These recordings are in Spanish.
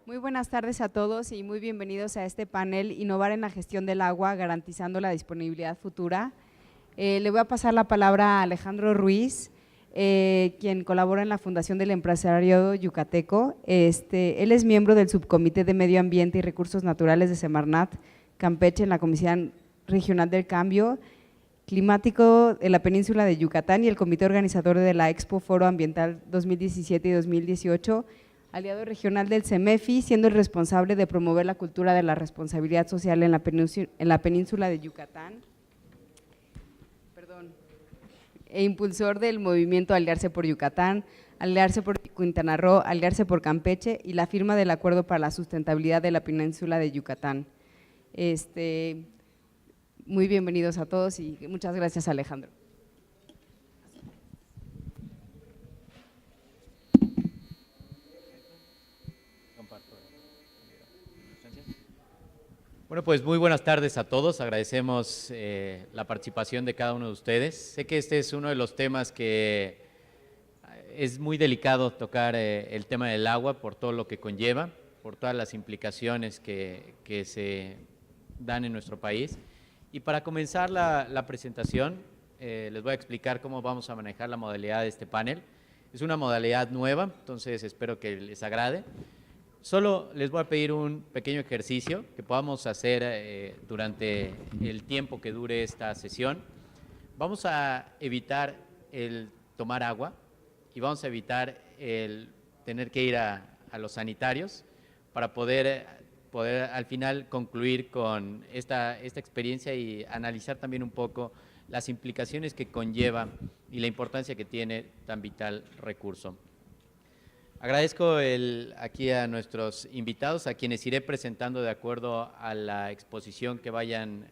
Muy buenas tardes a todos y muy bienvenidos a este panel Innovar en la gestión del agua, garantizando la disponibilidad futura. Le voy a pasar la palabra a Alejandro Ruiz, quien colabora en la Fundación del Empresariado Yucateco. Él es miembro del Subcomité de Medio Ambiente y Recursos Naturales de Semarnat, Campeche, en la Comisión Regional del Cambio Climático de la Península de Yucatán y el comité organizador de la Expo Foro Ambiental 2017 y 2018, aliado regional del CEMEFI, siendo el responsable de promover la cultura de la responsabilidad social en la península de Yucatán, e impulsor del movimiento Aliarse por Yucatán, Aliarse por Quintana Roo, Aliarse por Campeche y la firma del Acuerdo para la Sustentabilidad de la Península de Yucatán. Muy bienvenidos a todos y muchas gracias, Alejandro. Bueno, pues muy buenas tardes a todos, agradecemos la participación de cada uno de ustedes. Sé que este es uno de los temas que es muy delicado tocar, el tema del agua por todo lo que conlleva, por todas las implicaciones que se dan en nuestro país. Y para comenzar la presentación, les voy a explicar cómo vamos a manejar la modalidad de este panel. Es una modalidad nueva, entonces espero que les agrade. Solo les voy a pedir un pequeño ejercicio que podamos hacer durante el tiempo que dure esta sesión. Vamos a evitar el tomar agua y vamos a evitar el tener que ir a los sanitarios para poder al final concluir con esta experiencia y analizar también un poco las implicaciones que conlleva y la importancia que tiene tan vital recurso. Agradezco aquí a nuestros invitados, a quienes iré presentando de acuerdo a la exposición que vayan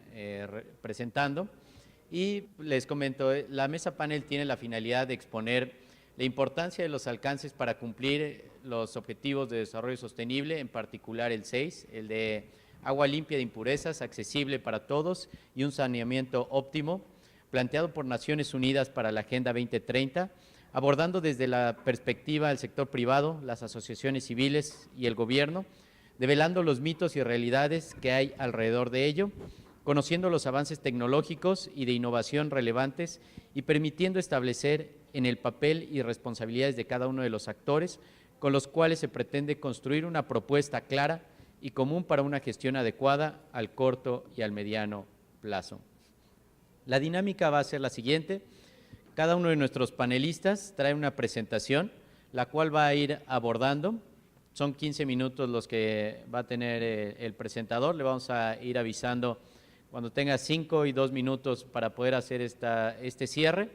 presentando. Y les comento, la mesa panel tiene la finalidad de exponer la importancia de los alcances para cumplir los objetivos de desarrollo sostenible, en particular el 6, el de agua limpia de impurezas, accesible para todos y un saneamiento óptimo, planteado por Naciones Unidas para la Agenda 2030, abordando desde la perspectiva del sector privado, las asociaciones civiles y el gobierno, develando los mitos y realidades que hay alrededor de ello, conociendo los avances tecnológicos y de innovación relevantes y permitiendo establecer en el papel y responsabilidades de cada uno de los actores con los cuales se pretende construir una propuesta clara y común para una gestión adecuada al corto y al mediano plazo. La dinámica va a ser la siguiente. Cada uno de nuestros panelistas trae una presentación, la cual va a ir abordando. Son 15 minutos los que va a tener el presentador. Le vamos a ir avisando cuando tenga 5 y 2 minutos para poder hacer este cierre.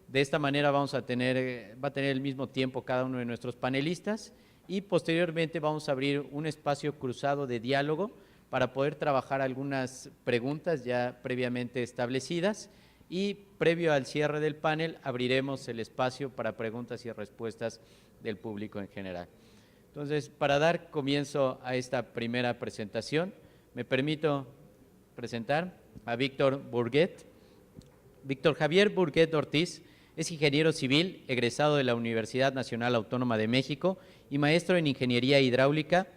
De esta manera va a tener el mismo tiempo cada uno de nuestros panelistas y posteriormente vamos a abrir un espacio cruzado de diálogo para poder trabajar algunas preguntas ya previamente establecidas. Y previo al cierre del panel abriremos el espacio para preguntas y respuestas del público en general. Entonces, para dar comienzo a esta primera presentación, me permito presentar a Víctor Burguet. Víctor Javier Burguet Ortiz es ingeniero civil, egresado de la Universidad Nacional Autónoma de México y maestro en Ingeniería Hidráulica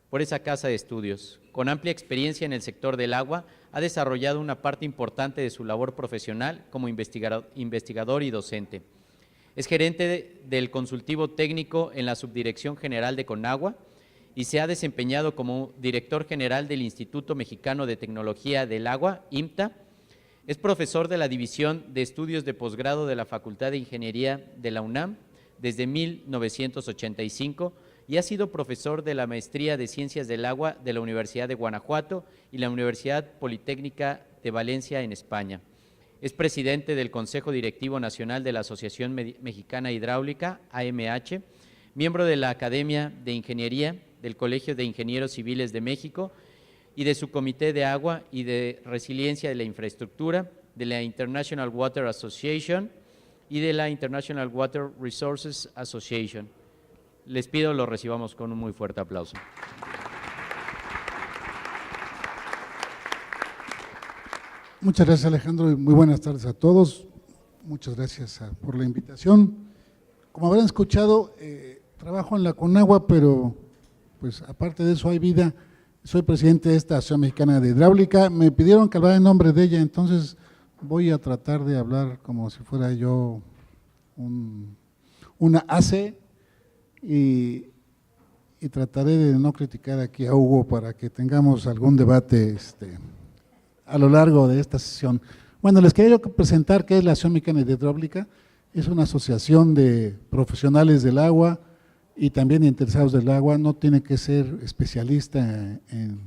por esa casa de estudios. Con amplia experiencia en el sector del agua, ha desarrollado una parte importante de su labor profesional como investigador y docente. Es gerente del consultivo técnico en la Subdirección General de Conagua y se ha desempeñado como director general del Instituto Mexicano de Tecnología del Agua, IMTA. Es profesor de la División de Estudios de Posgrado de la Facultad de Ingeniería de la UNAM desde 1985 y ha sido profesor de la Maestría de Ciencias del Agua de la Universidad de Guanajuato y la Universidad Politécnica de Valencia en España. Es presidente del Consejo Directivo Nacional de la Asociación Mexicana Hidráulica, AMH, miembro de la Academia de Ingeniería del Colegio de Ingenieros Civiles de México y de su Comité de Agua y de Resiliencia de la Infraestructura, de la International Water Association y de la International Water Resources Association. Les pido lo recibamos con un muy fuerte aplauso. Muchas gracias, Alejandro, y muy buenas tardes a todos. Muchas gracias por la invitación. Como habrán escuchado, trabajo en la Conagua, pero pues aparte de eso hay vida. Soy presidente de esta Asociación Mexicana de Hidráulica, me pidieron que hablara en nombre de ella, entonces voy a tratar de hablar como si fuera yo una AC y trataré de no criticar aquí a Hugo para que tengamos algún debate a lo largo de esta sesión. Bueno, les quería yo presentar qué es la Asociación Mexicana de Hidráulica. Es una asociación de profesionales del agua y también interesados del agua. No tiene que ser especialista en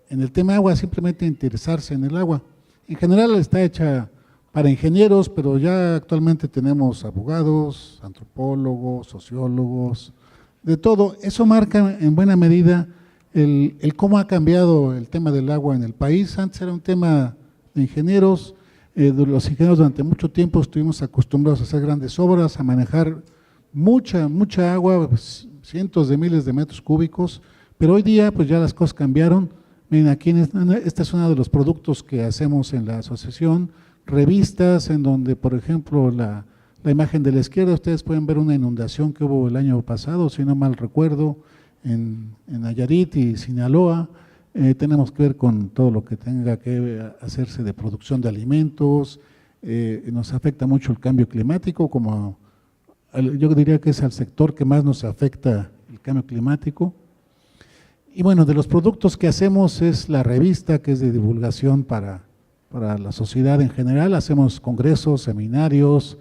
el tema agua, simplemente interesarse en el agua. En general está hecha para ingenieros, pero ya actualmente tenemos abogados, antropólogos, sociólogos, de todo. Eso marca en buena medida el cómo ha cambiado el tema del agua en el país. Antes era un tema de ingenieros, los ingenieros durante mucho tiempo estuvimos acostumbrados a hacer grandes obras, a manejar mucha agua, pues, cientos de miles de metros cúbicos, pero hoy día pues ya las cosas cambiaron. Miren, aquí este es uno de los productos que hacemos en la asociación, revistas en donde, por ejemplo, la imagen de la izquierda, ustedes pueden ver una inundación que hubo el año pasado, si no mal recuerdo, en Nayarit y Sinaloa. Tenemos que ver con todo lo que tenga que hacerse de producción de alimentos, nos afecta mucho el cambio climático, yo diría que es al sector que más nos afecta el cambio climático. Y bueno, de los productos que hacemos es la revista, que es de divulgación para la sociedad en general. Hacemos congresos, seminarios,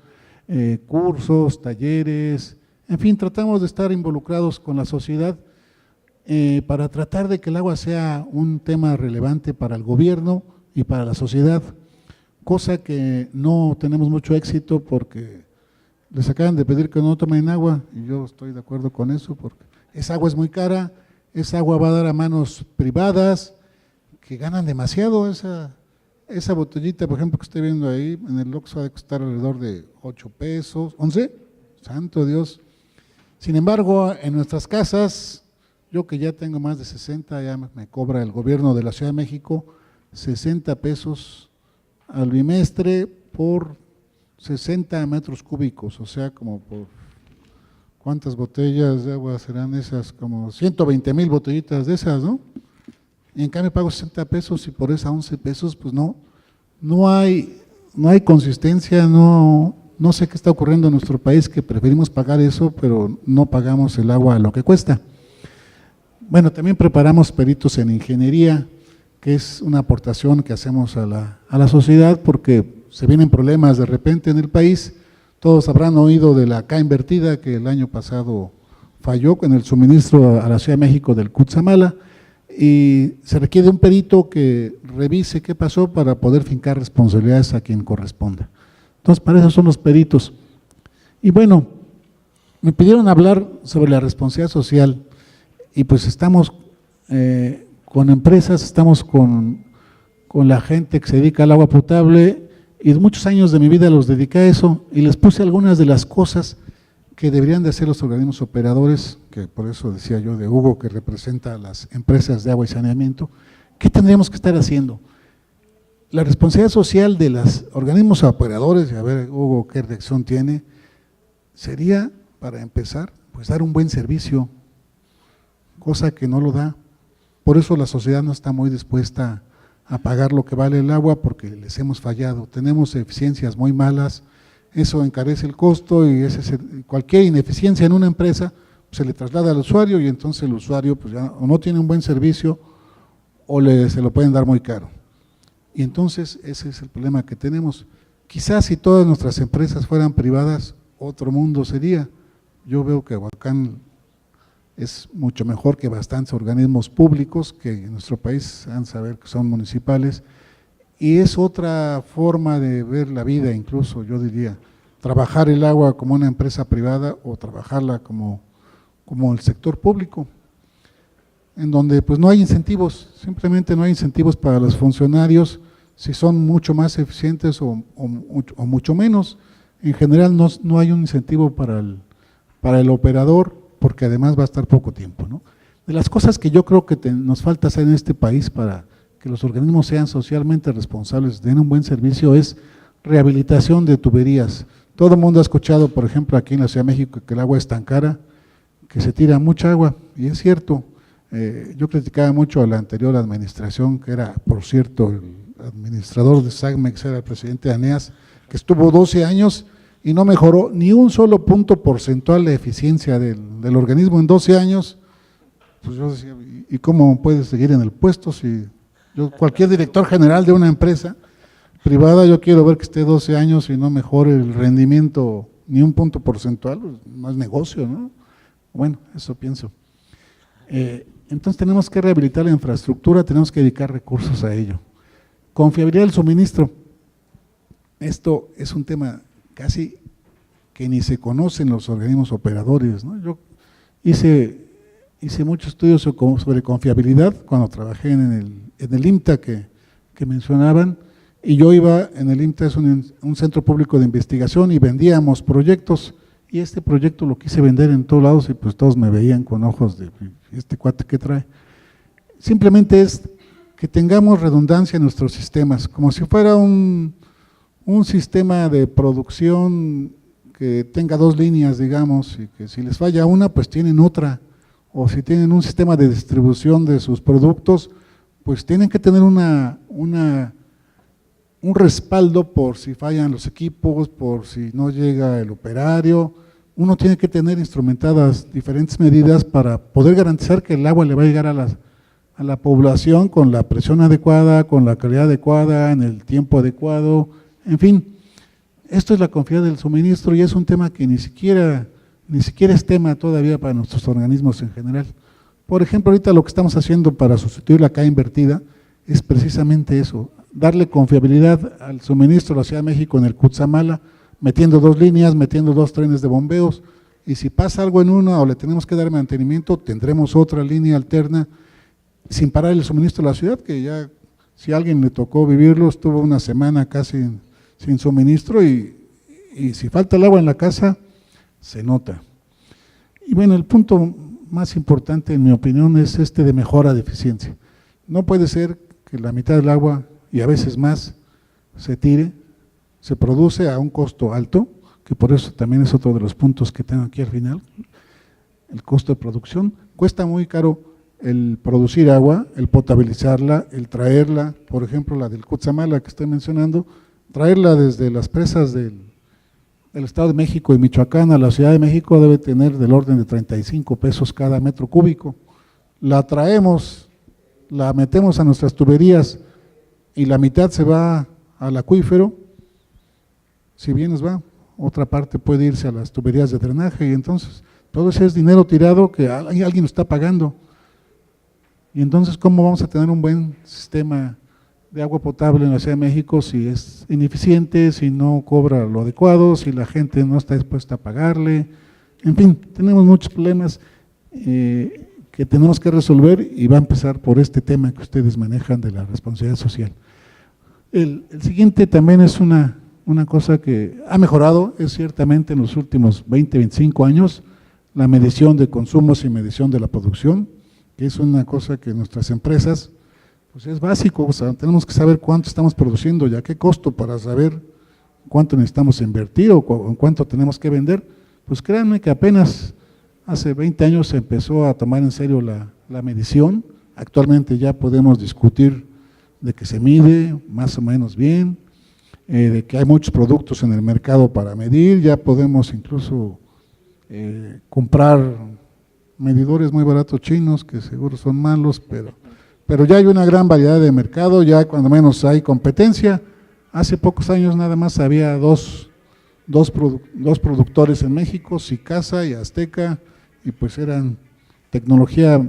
cursos, talleres, en fin, tratamos de estar involucrados con la sociedad para tratar de que el agua sea un tema relevante para el gobierno y para la sociedad, cosa que no tenemos mucho éxito porque les acaban de pedir que no tomen agua y yo estoy de acuerdo con eso porque esa agua es muy cara, esa agua va a dar a manos privadas que ganan demasiado. Esa botellita, por ejemplo, que estoy viendo ahí en el Oxxo, ha de costar alrededor de 8 pesos, 11, santo Dios. Sin embargo, en nuestras casas, yo que ya tengo más de 60, ya me cobra el gobierno de la Ciudad de México 60 pesos al bimestre por 60 metros cúbicos, o sea, como por, ¿cuántas botellas de agua serán esas? Como 120,000 botellitas de esas, ¿no? Y en cambio pago 60 pesos y por esas 11 pesos, pues no hay consistencia, no sé qué está ocurriendo en nuestro país, que preferimos pagar eso, pero no pagamos el agua a lo que cuesta. Bueno, también preparamos peritos en ingeniería, que es una aportación que hacemos a la sociedad porque se vienen problemas de repente en el país. Todos habrán oído de la K invertida que el año pasado falló en el suministro a la Ciudad de México del Cutzamala y se requiere un perito que revise qué pasó para poder fincar responsabilidades a quien corresponda. Entonces, para eso son los peritos. Y bueno, me pidieron hablar sobre la responsabilidad social y pues estamos con empresas, estamos con la gente que se dedica al agua potable y muchos años de mi vida los dediqué a eso y les puse algunas de las cosas que deberían de hacer los organismos operadores, que por eso decía yo de Hugo, que representa a las empresas de agua y saneamiento. ¿Qué tendríamos que estar haciendo? La responsabilidad social de los organismos operadores, y a ver Hugo qué reacción tiene, sería, para empezar, pues dar un buen servicio, cosa que no lo da. Por eso la sociedad no está muy dispuesta a pagar lo que vale el agua porque les hemos fallado, tenemos eficiencias muy malas, eso encarece el costo y cualquier ineficiencia en una empresa se le traslada al usuario y entonces el usuario pues ya o no tiene un buen servicio o se lo pueden dar muy caro. Y entonces ese es el problema que tenemos. Quizás si todas nuestras empresas fueran privadas, otro mundo sería. Yo veo que Aguacán es mucho mejor que bastantes organismos públicos que en nuestro país han de saber que son municipales y es otra forma de ver la vida, incluso yo diría, trabajar el agua como una empresa privada o trabajarla como el sector público, en donde pues no hay incentivos, simplemente no hay incentivos para los funcionarios si son mucho más eficientes o mucho menos. En general no hay un incentivo para el operador porque además va a estar poco tiempo, ¿no? De las cosas que yo creo que nos falta hacer en este país para que los organismos sean socialmente responsables, den un buen servicio, es rehabilitación de tuberías. Todo el mundo ha escuchado, por ejemplo, aquí en la Ciudad de México que el agua es tan cara, que se tira mucha agua y es cierto. Yo criticaba mucho a la anterior administración, que era, por cierto, el administrador de SACMEX, era el presidente de ANEAS, que estuvo 12 años y no mejoró ni un solo punto porcentual de eficiencia del organismo en 12 años. Pues yo decía, ¿y cómo puede seguir en el puesto? Si cualquier director general de una empresa privada, yo quiero ver que esté 12 años y no mejore el rendimiento ni un punto porcentual, pues no es negocio, ¿no? Bueno, eso pienso. Entonces tenemos que rehabilitar la infraestructura, tenemos que dedicar recursos a ello. Confiabilidad del suministro. Esto es un tema casi que ni se conoce en los organismos operadores, ¿no? Yo hice muchos estudios sobre confiabilidad cuando trabajé en el IMTA que mencionaban, y yo iba, en el IMTA es un centro público de investigación y vendíamos proyectos, y este proyecto lo quise vender en todos lados y pues todos me veían con ojos de este cuate que trae. Simplemente es que tengamos redundancia en nuestros sistemas, como si fuera un sistema de producción que tenga dos líneas, digamos, y que si les falla una, pues tienen otra, o si tienen un sistema de distribución de sus productos, pues tienen que tener un respaldo por si fallan los equipos, por si no llega el operario. Uno tiene que tener instrumentadas diferentes medidas para poder garantizar que el agua le va a llegar a la población con la presión adecuada, con la calidad adecuada, en el tiempo adecuado, en fin. Esto es la confiabilidad del suministro y es un tema que ni siquiera es tema todavía para nuestros organismos en general. Por ejemplo, ahorita lo que estamos haciendo para sustituir la K invertida es precisamente eso, darle confiabilidad al suministro de la Ciudad de México en el Cutzamala, metiendo dos líneas, metiendo dos trenes de bombeos, y si pasa algo en una o le tenemos que dar mantenimiento, tendremos otra línea alterna, sin parar el suministro de la ciudad, que ya, si a alguien le tocó vivirlo, estuvo una semana casi sin suministro, y si falta el agua en la casa, se nota. Y bueno, el punto más importante, en mi opinión, es de mejora de eficiencia. No puede ser que la mitad del agua, y a veces más, se tire, se produce a un costo alto, que por eso también es otro de los puntos que tengo aquí al final, el costo de producción. Cuesta muy caro el producir agua, el potabilizarla, el traerla, por ejemplo la del Cutzamala que estoy mencionando, traerla desde las presas del Estado de México y Michoacán a la Ciudad de México debe tener del orden de 35 pesos cada metro cúbico. La traemos, la metemos a nuestras tuberías y la mitad se va al acuífero, si bien nos va, otra parte puede irse a las tuberías de drenaje, y entonces todo ese es dinero tirado que alguien lo está pagando. Y entonces, ¿cómo vamos a tener un buen sistema de agua potable en la Ciudad de México si es ineficiente, si no cobra lo adecuado, si la gente no está dispuesta a pagarle? En fin, tenemos muchos problemas que tenemos que resolver, y va a empezar por este tema que ustedes manejan de la responsabilidad social. El siguiente también es una cosa que ha mejorado, es ciertamente en los últimos 20, 25 años, la medición de consumos y medición de la producción, que es una cosa que nuestras empresas, pues es básico, o sea, tenemos que saber cuánto estamos produciendo y a qué costo para saber cuánto necesitamos invertir o cuánto tenemos que vender. Pues créanme que apenas hace 20 años se empezó a tomar en serio la medición. Actualmente ya podemos discutir de que se mide más o menos bien, de que hay muchos productos en el mercado para medir, ya podemos incluso comprar medidores muy baratos chinos, que seguro son malos, pero ya hay una gran variedad de mercado, ya cuando menos hay competencia. Hace pocos años nada más había dos productores en México, Sicasa y Azteca, y pues eran tecnología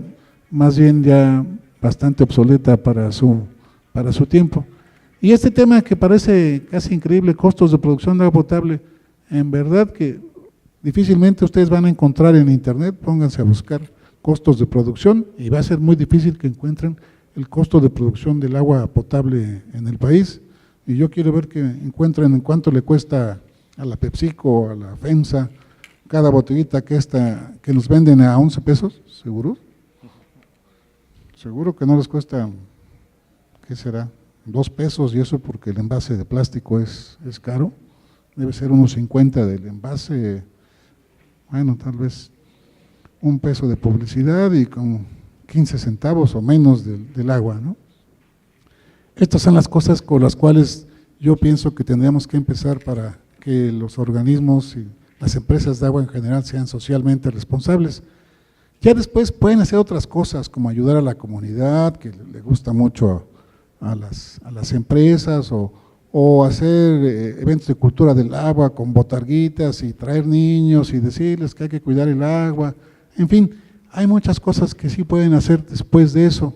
más bien ya bastante obsoleta para su tiempo. Y este tema que parece casi increíble, costos de producción de agua potable, en verdad que difícilmente ustedes van a encontrar en internet, pónganse a buscar costos de producción y va a ser muy difícil que encuentren el costo de producción del agua potable en el país, y yo quiero ver que encuentren en cuánto le cuesta a la PepsiCo, a la FEMSA, cada botellita que nos venden a 11 pesos, ¿seguro? Seguro que no les cuesta, ¿qué será? 2 pesos, y eso porque el envase de plástico es caro, debe ser unos 50 del envase, bueno, tal vez, un peso de publicidad y con 15 centavos o menos del agua, ¿no? Estas son las cosas con las cuales yo pienso que tendríamos que empezar para que los organismos y las empresas de agua en general sean socialmente responsables. Ya después pueden hacer otras cosas, como ayudar a la comunidad, que le gusta mucho a las empresas, o hacer eventos de cultura del agua con botarguitas y traer niños y decirles que hay que cuidar el agua. En fin, hay muchas cosas que sí pueden hacer después de eso.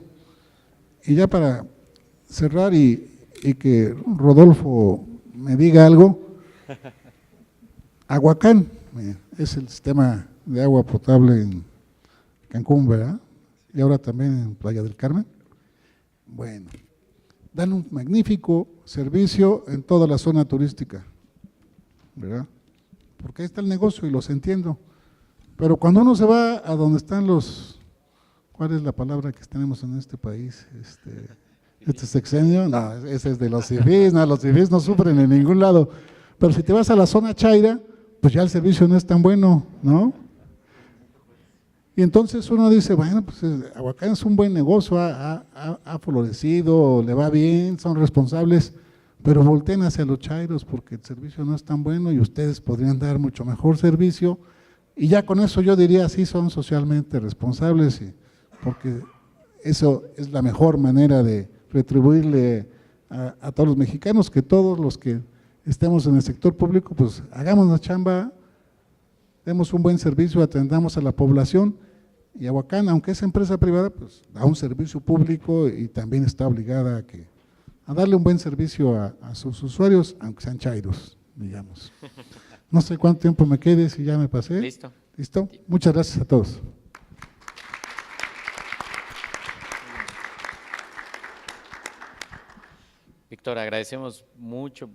Y ya para cerrar y que Rodolfo me diga algo, Aguacán es el sistema de agua potable en Cancún, ¿verdad? Y ahora también en Playa del Carmen. Bueno, dan un magnífico servicio en toda la zona turística, ¿verdad? Porque ahí está el negocio y los entiendo. Pero cuando uno se va a donde están los, ¿cuál es la palabra que tenemos en este país? Este sexenio, no, ese es de los cifís, no, los cifís no sufren en ningún lado. Pero si te vas a la zona chaira, pues ya el servicio no es tan bueno, ¿no? Y entonces uno dice, bueno, pues Aguacán es un buen negocio, ha florecido, le va bien, son responsables, pero volteen hacia los chairos porque el servicio no es tan bueno y ustedes podrían dar mucho mejor servicio, y ya con eso yo diría, sí, son socialmente responsables, porque eso es la mejor manera de retribuirle a todos los mexicanos, que todos los que estemos en el sector público, pues hagamos la chamba, demos un buen servicio, atendamos a la población, y Aguacán, aunque es empresa privada, pues da un servicio público y también está obligada a darle un buen servicio a sus usuarios, aunque sean chairos, digamos. No sé cuánto tiempo me quede, si ya me pasé. Listo. ¿Listo? Muchas gracias a todos. Víctor, agradecemos mucho,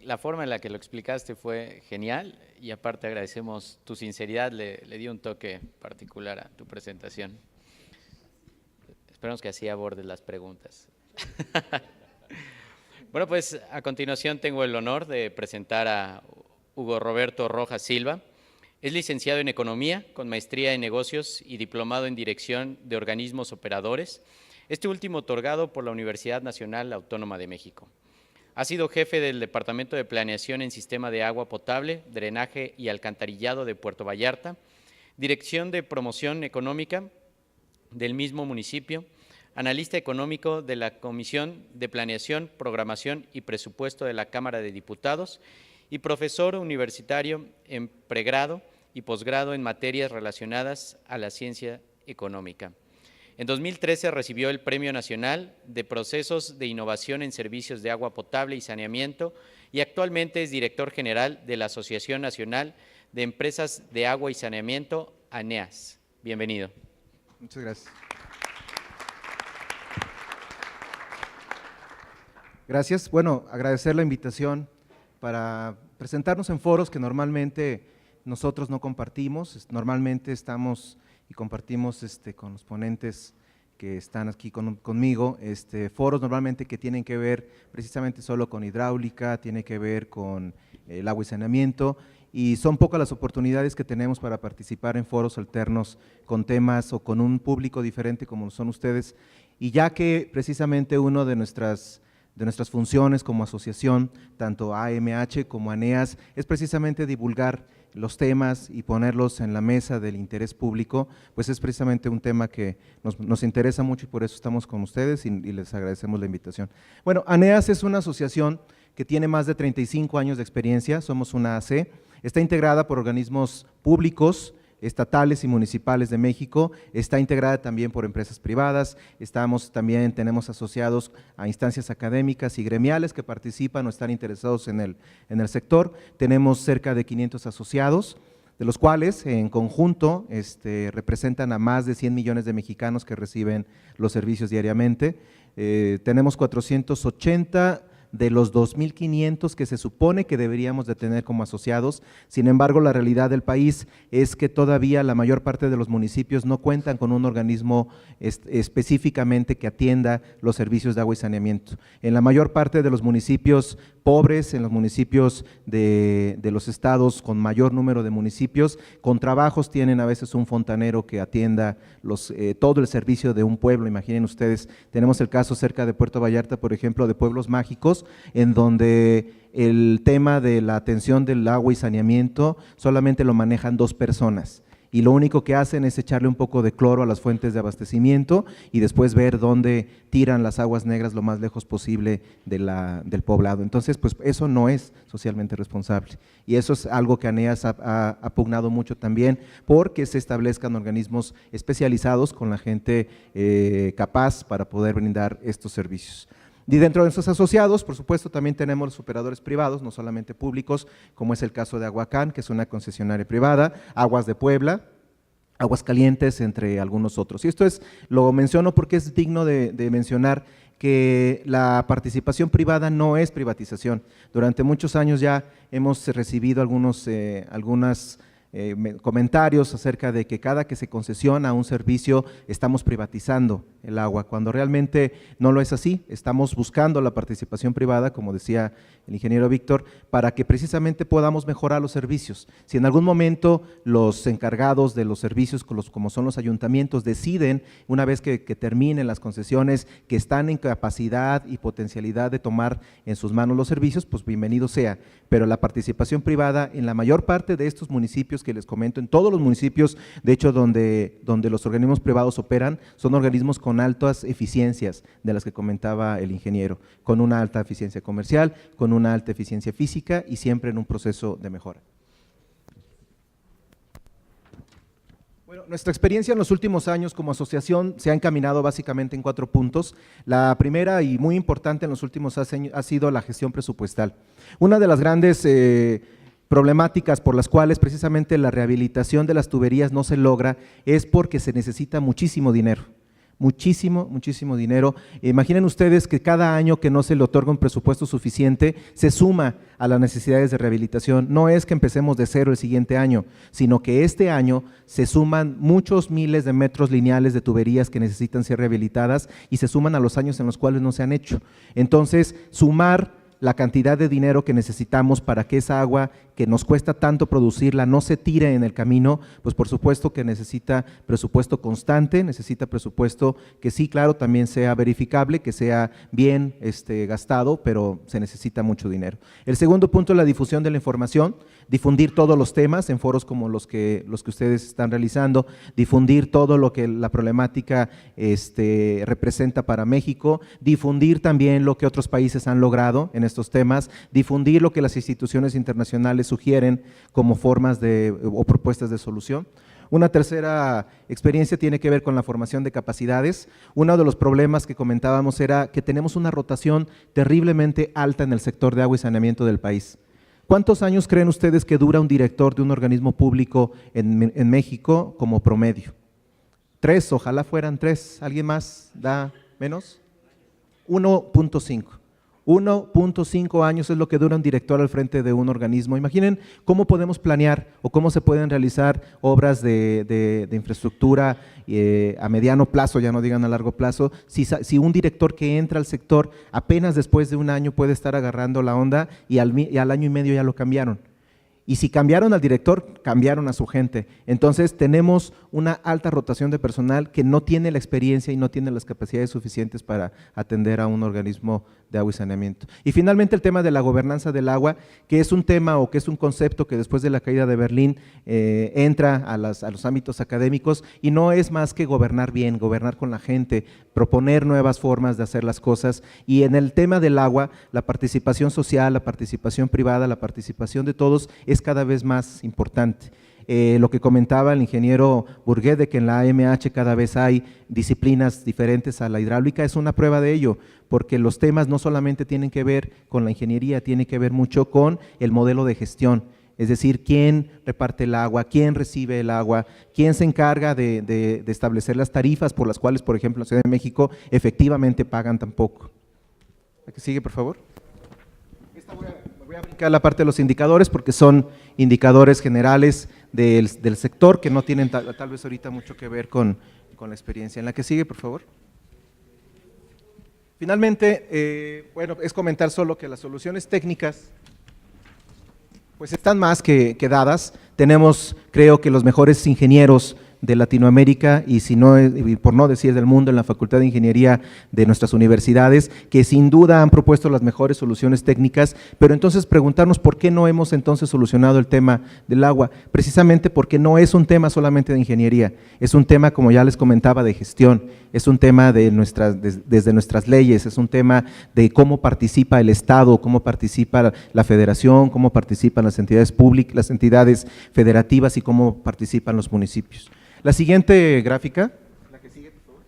la forma en la que lo explicaste fue genial y aparte agradecemos tu sinceridad, le dio un toque particular a tu presentación. Esperamos que así abordes las preguntas. Bueno, pues a continuación tengo el honor de presentar a Hugo Roberto Rojas Silva. Es licenciado en Economía, con maestría en Negocios y diplomado en Dirección de Organismos Operadores, este último otorgado por la Universidad Nacional Autónoma de México. Ha sido jefe del Departamento de Planeación en Sistema de Agua Potable, Drenaje y Alcantarillado de Puerto Vallarta, Dirección de Promoción Económica del mismo municipio, analista económico de la Comisión de Planeación, Programación y Presupuesto de la Cámara de Diputados y profesor universitario en pregrado y posgrado en materias relacionadas a la ciencia económica. En 2013 recibió el Premio Nacional de Procesos de Innovación en Servicios de Agua Potable y Saneamiento y actualmente es director general de la Asociación Nacional de Empresas de Agua y Saneamiento, ANEAS. Bienvenido. Muchas gracias. Gracias. Bueno, agradecer la invitación para presentarnos en foros que normalmente nosotros no compartimos. Normalmente estamos y compartimos con los ponentes que están aquí conmigo, foros normalmente que tienen que ver precisamente solo con hidráulica, tiene que ver con el agua y saneamiento, y son pocas las oportunidades que tenemos para participar en foros alternos con temas o con un público diferente como son ustedes, y ya que precisamente uno de nuestras funciones como asociación, tanto AMH como ANEAS, es precisamente divulgar los temas y ponerlos en la mesa del interés público, pues es precisamente un tema que nos interesa mucho y por eso estamos con ustedes y les agradecemos la invitación. Bueno, ANEAS es una asociación que tiene más de 35 años de experiencia, somos una AC, está integrada por organismos públicos, estatales y municipales de México, está integrada también por empresas privadas, tenemos asociados a instancias académicas y gremiales que participan o están interesados en el sector, tenemos cerca de 500 asociados, de los cuales en conjunto representan a más de 100 millones de mexicanos que reciben los servicios diariamente, tenemos 480 de los 2.500 que se supone que deberíamos de tener como asociados. Sin embargo, la realidad del país es que todavía la mayor parte de los municipios no cuentan con un organismo específicamente que atienda los servicios de agua y saneamiento. En la mayor parte de los municipios pobres, en los municipios de los estados con mayor número de municipios, con trabajos tienen a veces un fontanero que atienda todo el servicio de un pueblo. Imaginen ustedes, tenemos el caso cerca de Puerto Vallarta, por ejemplo, de Pueblos Mágicos, en donde el tema de la atención del agua y saneamiento solamente lo manejan 2 personas. Y lo único que hacen es echarle un poco de cloro a las fuentes de abastecimiento y después ver dónde tiran las aguas negras lo más lejos posible del poblado. Entonces, pues eso no es socialmente responsable. Y eso es algo que ANEAS ha pugnado mucho también, porque se establezcan organismos especializados con la gente capaz para poder brindar estos servicios. Y dentro de esos asociados, por supuesto, también tenemos los operadores privados, no solamente públicos, como es el caso de Aguacán, que es una concesionaria privada, Aguas de Puebla, Aguascalientes, entre algunos otros. Y esto lo menciono porque es digno de mencionar que la participación privada no es privatización. Durante muchos años ya hemos recibido algunos comentarios acerca de que cada que se concesiona un servicio estamos privatizando el agua, cuando realmente no lo es así. Estamos buscando la participación privada, como decía el ingeniero Víctor, para que precisamente podamos mejorar los servicios. Si en algún momento los encargados de los servicios, como son los ayuntamientos, deciden, una vez que terminen las concesiones, que están en capacidad y potencialidad de tomar en sus manos los servicios, pues bienvenido sea. Pero la participación privada en la mayor parte de estos municipios que les comento, en todos los municipios, de hecho, donde los organismos privados operan, son organismos con altas eficiencias, de las que comentaba el ingeniero, con una alta eficiencia comercial, con una alta eficiencia física y siempre en un proceso de mejora. Bueno, nuestra experiencia en los últimos años como asociación se ha encaminado básicamente en 4 puntos. La primera y muy importante en los últimos años ha sido la gestión presupuestal. Una de las grandes problemáticas por las cuales precisamente la rehabilitación de las tuberías no se logra es porque se necesita muchísimo dinero. Muchísimo dinero. Imaginen ustedes que cada año que no se le otorga un presupuesto suficiente se suma a las necesidades de rehabilitación. No es que empecemos de cero el siguiente año, sino que este año se suman muchos miles de metros lineales de tuberías que necesitan ser rehabilitadas y se suman a los años en los cuales no se han hecho. Entonces, sumar la cantidad de dinero que necesitamos para que esa agua que nos cuesta tanto producirla no se tire en el camino, pues por supuesto que necesita presupuesto constante, necesita presupuesto que sí, claro, también sea verificable, que sea bien gastado, pero se necesita mucho dinero. El segundo punto es la difusión de la información, difundir todos los temas en foros como los que ustedes están realizando, difundir todo lo que la problemática representa para México, difundir también lo que otros países han logrado en estos temas, difundir lo que las instituciones internacionales sugieren como formas o propuestas de solución. Una tercera experiencia tiene que ver con la formación de capacidades. Uno de los problemas que comentábamos era que tenemos una rotación terriblemente alta en el sector de agua y saneamiento del país. ¿Cuántos años creen ustedes que dura un director de un organismo público en México como promedio? 3, ojalá fueran 3. ¿Alguien más da menos? 1.5. 1.5 años es lo que dura un director al frente de un organismo. Imaginen cómo podemos planear o cómo se pueden realizar obras de infraestructura a mediano plazo, ya no digan a largo plazo, si un director que entra al sector apenas después de un año puede estar agarrando la onda y al año y medio ya lo cambiaron. Y si cambiaron al director, cambiaron a su gente. Entonces tenemos una alta rotación de personal que no tiene la experiencia y no tiene las capacidades suficientes para atender a un organismo de agua y saneamiento. Y finalmente el tema de la gobernanza del agua, que es un tema o que es un concepto que después de la caída de Berlín entra a los ámbitos académicos y no es más que gobernar bien, gobernar con la gente, proponer nuevas formas de hacer las cosas. Y en el tema del agua, la participación social, la participación privada, la participación de todos es cada vez más importante. Lo que comentaba el ingeniero Burguet de que en la AMH cada vez hay disciplinas diferentes a la hidráulica, es una prueba de ello, porque los temas no solamente tienen que ver con la ingeniería, tienen que ver mucho con el modelo de gestión, es decir, quién reparte el agua, quién recibe el agua, quién se encarga de establecer las tarifas por las cuales, por ejemplo, en la Ciudad de México efectivamente pagan tan poco. ¿La que sigue, por favor? Me voy a brincar la parte de los indicadores porque son indicadores generales del sector que no tienen tal vez ahorita mucho que ver con la experiencia. En la que sigue, por favor. Finalmente, bueno, es comentar solo que las soluciones técnicas pues están más que dadas. Tenemos, creo que los mejores ingenieros de Latinoamérica y si no, y por no decir del mundo, en la Facultad de Ingeniería de nuestras universidades, que sin duda han propuesto las mejores soluciones técnicas, pero entonces preguntarnos por qué no hemos entonces solucionado el tema del agua, precisamente porque no es un tema solamente de ingeniería, es un tema, como ya les comentaba, de gestión, es un tema de desde nuestras leyes, es un tema de cómo participa el Estado, cómo participa la Federación, cómo participan las entidades públicas, las entidades federativas y cómo participan los municipios. La siguiente gráfica, la que sigue, por favor,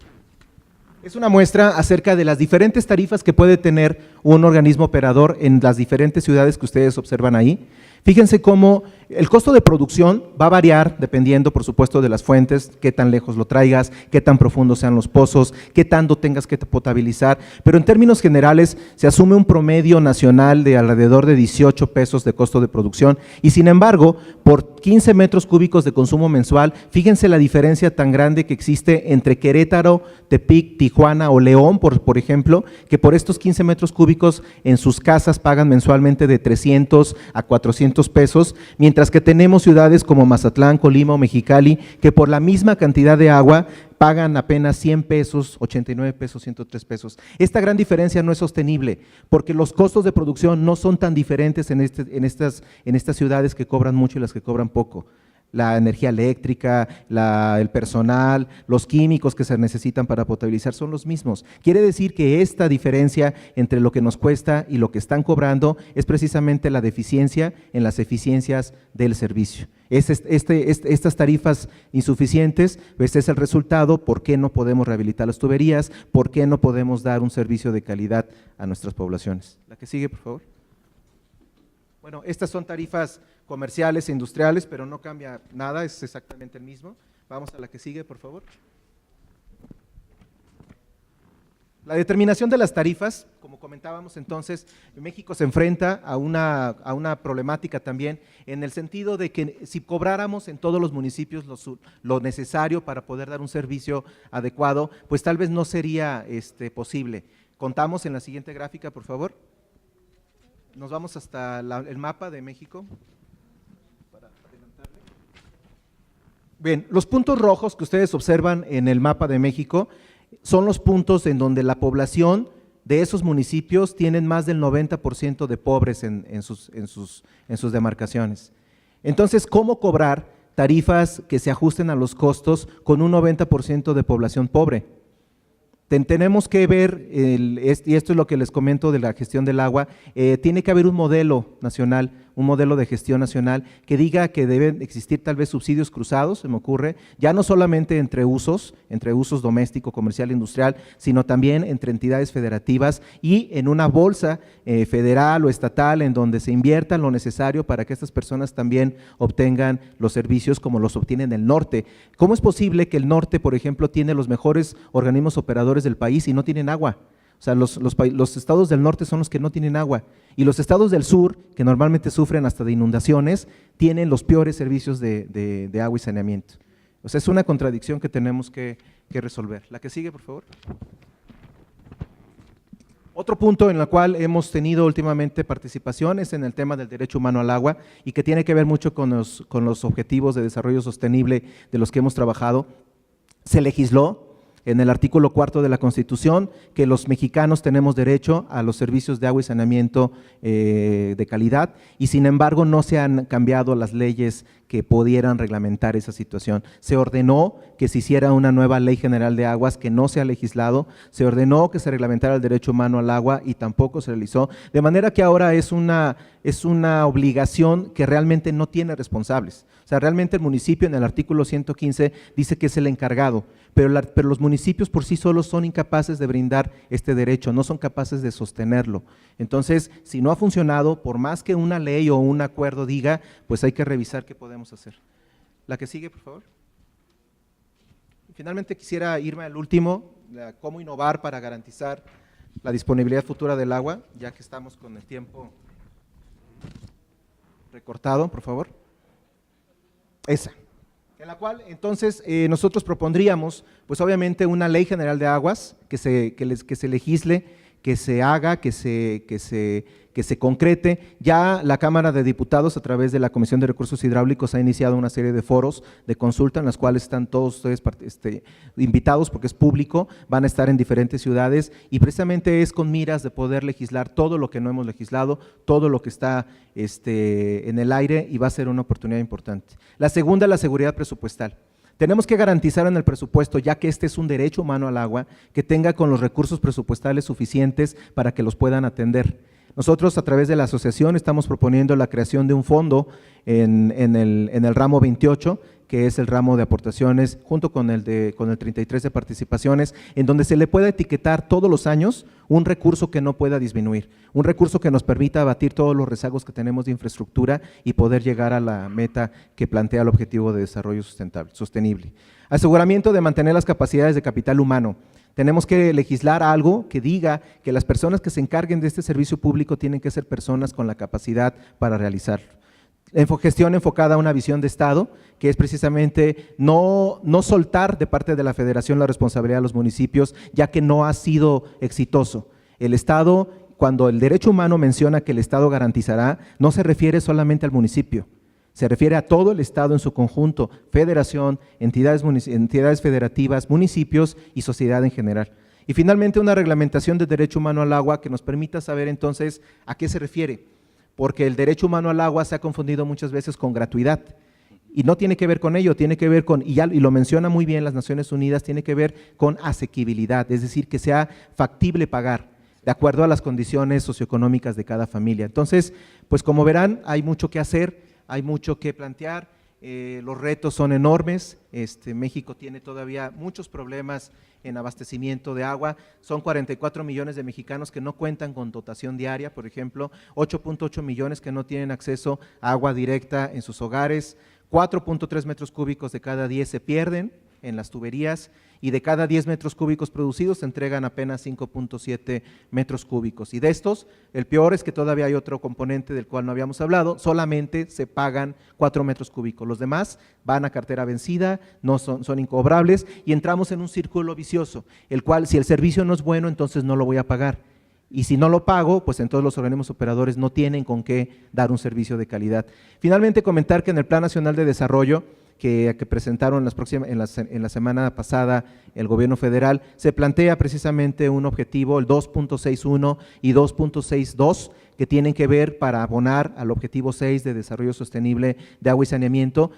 es una muestra acerca de las diferentes tarifas que puede tener un organismo operador en las diferentes ciudades que ustedes observan ahí. Fíjense cómo el costo de producción va a variar dependiendo, por supuesto, de las fuentes, qué tan lejos lo traigas, qué tan profundos sean los pozos, qué tanto tengas que potabilizar, pero en términos generales se asume un promedio nacional de alrededor de 18 pesos de costo de producción y sin embargo, por 15 metros cúbicos de consumo mensual, fíjense la diferencia tan grande que existe entre Querétaro, Tepic, Tijuana o León, por ejemplo, que por estos 15 metros cúbicos en sus casas pagan mensualmente de 300 a 400 pesos, mientras que tenemos ciudades como Mazatlán, Colima o Mexicali, que por la misma cantidad de agua pagan apenas 100 pesos, 89 pesos, 103 pesos. Esta gran diferencia no es sostenible, porque los costos de producción no son tan diferentes en estas ciudades que cobran mucho y las que cobran poco. La energía eléctrica, el personal, los químicos que se necesitan para potabilizar son los mismos. Quiere decir que esta diferencia entre lo que nos cuesta y lo que están cobrando es precisamente la deficiencia en las eficiencias del servicio. Estas tarifas insuficientes, este es el resultado, ¿por qué no podemos rehabilitar las tuberías? ¿Por qué no podemos dar un servicio de calidad a nuestras poblaciones? La que sigue, por favor. Bueno, estas son tarifas comerciales e industriales, pero no cambia nada, es exactamente el mismo. Vamos a la que sigue, por favor. La determinación de las tarifas, como comentábamos entonces, México se enfrenta a una problemática también en el sentido de que si cobráramos en todos los municipios lo necesario para poder dar un servicio adecuado, pues tal vez no sería posible. Contamos en la siguiente gráfica, por favor. Nos vamos hasta el mapa de México. Bien, los puntos rojos que ustedes observan en el mapa de México son los puntos en donde la población de esos municipios tienen más del 90% de pobres en sus demarcaciones. Entonces, ¿cómo cobrar tarifas que se ajusten a los costos con un 90% de población pobre? Tenemos que ver, y esto es lo que les comento de la gestión del agua, tiene que haber un modelo nacional, un modelo de gestión nacional que diga que deben existir tal vez subsidios cruzados, se me ocurre, ya no solamente entre usos doméstico, comercial, industrial, sino también entre entidades federativas y en una bolsa federal o estatal en donde se invierta lo necesario para que estas personas también obtengan los servicios como los obtienen el norte. ¿Cómo es posible que el norte, por ejemplo, tiene los mejores organismos operadores del país y no tienen agua? O sea, los estados del norte son los que no tienen agua y los estados del sur, que normalmente sufren hasta de inundaciones, tienen los peores servicios de agua y saneamiento. O sea, es una contradicción que tenemos que resolver. La que sigue, por favor. Otro punto en el cual hemos tenido últimamente participación es en el tema del derecho humano al agua y que tiene que ver mucho con los objetivos de desarrollo sostenible de los que hemos trabajado. Se legisló en el artículo 4 de la Constitución que los mexicanos tenemos derecho a los servicios de agua y saneamiento de calidad y sin embargo no se han cambiado las leyes que pudieran reglamentar esa situación. Se ordenó que se hiciera una nueva ley general de aguas que no se ha legislado, se ordenó que se reglamentara el derecho humano al agua y tampoco se realizó, de manera que ahora es una obligación que realmente no tiene responsables. O sea, realmente el municipio en el artículo 115 dice que es el encargado, pero los municipios por sí solos son incapaces de brindar este derecho, no son capaces de sostenerlo. Entonces, si no ha funcionado, por más que una ley o un acuerdo diga, pues hay que revisar qué podemos hacer. La que sigue, por favor. Finalmente quisiera irme al último, cómo innovar para garantizar la disponibilidad futura del agua, ya que estamos con el tiempo recortado, por favor. Esa. En la cual entonces nosotros propondríamos, pues obviamente una ley general de aguas que se legisle, que se haga, que se concrete. Ya la Cámara de Diputados, a través de la Comisión de Recursos Hidráulicos, ha iniciado una serie de foros de consulta en las cuales están todos ustedes invitados porque es público, van a estar en diferentes ciudades y precisamente es con miras de poder legislar todo lo que no hemos legislado, todo lo que está en el aire, y va a ser una oportunidad importante. La segunda, la seguridad presupuestal. Tenemos que garantizar en el presupuesto, ya que este es un derecho humano al agua, que tenga con los recursos presupuestales suficientes para que los puedan atender. Nosotros, a través de la asociación, estamos proponiendo la creación de un fondo en el ramo 28, que es el ramo de aportaciones, junto con el 33 de participaciones, en donde se le pueda etiquetar todos los años un recurso que no pueda disminuir, un recurso que nos permita abatir todos los rezagos que tenemos de infraestructura y poder llegar a la meta que plantea el Objetivo de Desarrollo Sostenible. Aseguramiento de mantener las capacidades de capital humano. Tenemos que legislar algo que diga que las personas que se encarguen de este servicio público tienen que ser personas con la capacidad para realizarlo. Gestión enfocada a una visión de Estado, que es precisamente no soltar de parte de la Federación la responsabilidad de los municipios, ya que no ha sido exitoso. El Estado, cuando el derecho humano menciona que el Estado garantizará, no se refiere solamente al municipio, se refiere a todo el Estado en su conjunto, federación, entidades federativas, municipios y sociedad en general. Y finalmente una reglamentación de derecho humano al agua que nos permita saber entonces a qué se refiere, porque el derecho humano al agua se ha confundido muchas veces con gratuidad y no tiene que ver con ello, tiene que ver con, y lo menciona muy bien las Naciones Unidas, tiene que ver con asequibilidad, es decir, que sea factible pagar de acuerdo a las condiciones socioeconómicas de cada familia. Entonces, pues como verán, hay mucho que hacer, hay mucho que plantear, los retos son enormes, México tiene todavía muchos problemas en abastecimiento de agua, son 44 millones de mexicanos que no cuentan con dotación diaria, por ejemplo, 8.8 millones que no tienen acceso a agua directa en sus hogares, 4.3 metros cúbicos de cada 10 se pierden en las tuberías y de cada 10 metros cúbicos producidos se entregan apenas 5.7 metros cúbicos. Y de estos, el peor es que todavía hay otro componente del cual no habíamos hablado, solamente se pagan 4 metros cúbicos. Los demás van a cartera vencida, no son incobrables y entramos en un círculo vicioso, el cual si el servicio no es bueno, entonces no lo voy a pagar. Y si no lo pago, pues entonces los organismos operadores no tienen con qué dar un servicio de calidad. Finalmente, comentar que en el Plan Nacional de Desarrollo que presentaron en la semana pasada el gobierno federal, se plantea precisamente un objetivo, el 2.61 y 2.62, que tienen que ver para abonar al objetivo 6 de desarrollo sostenible de agua y saneamiento.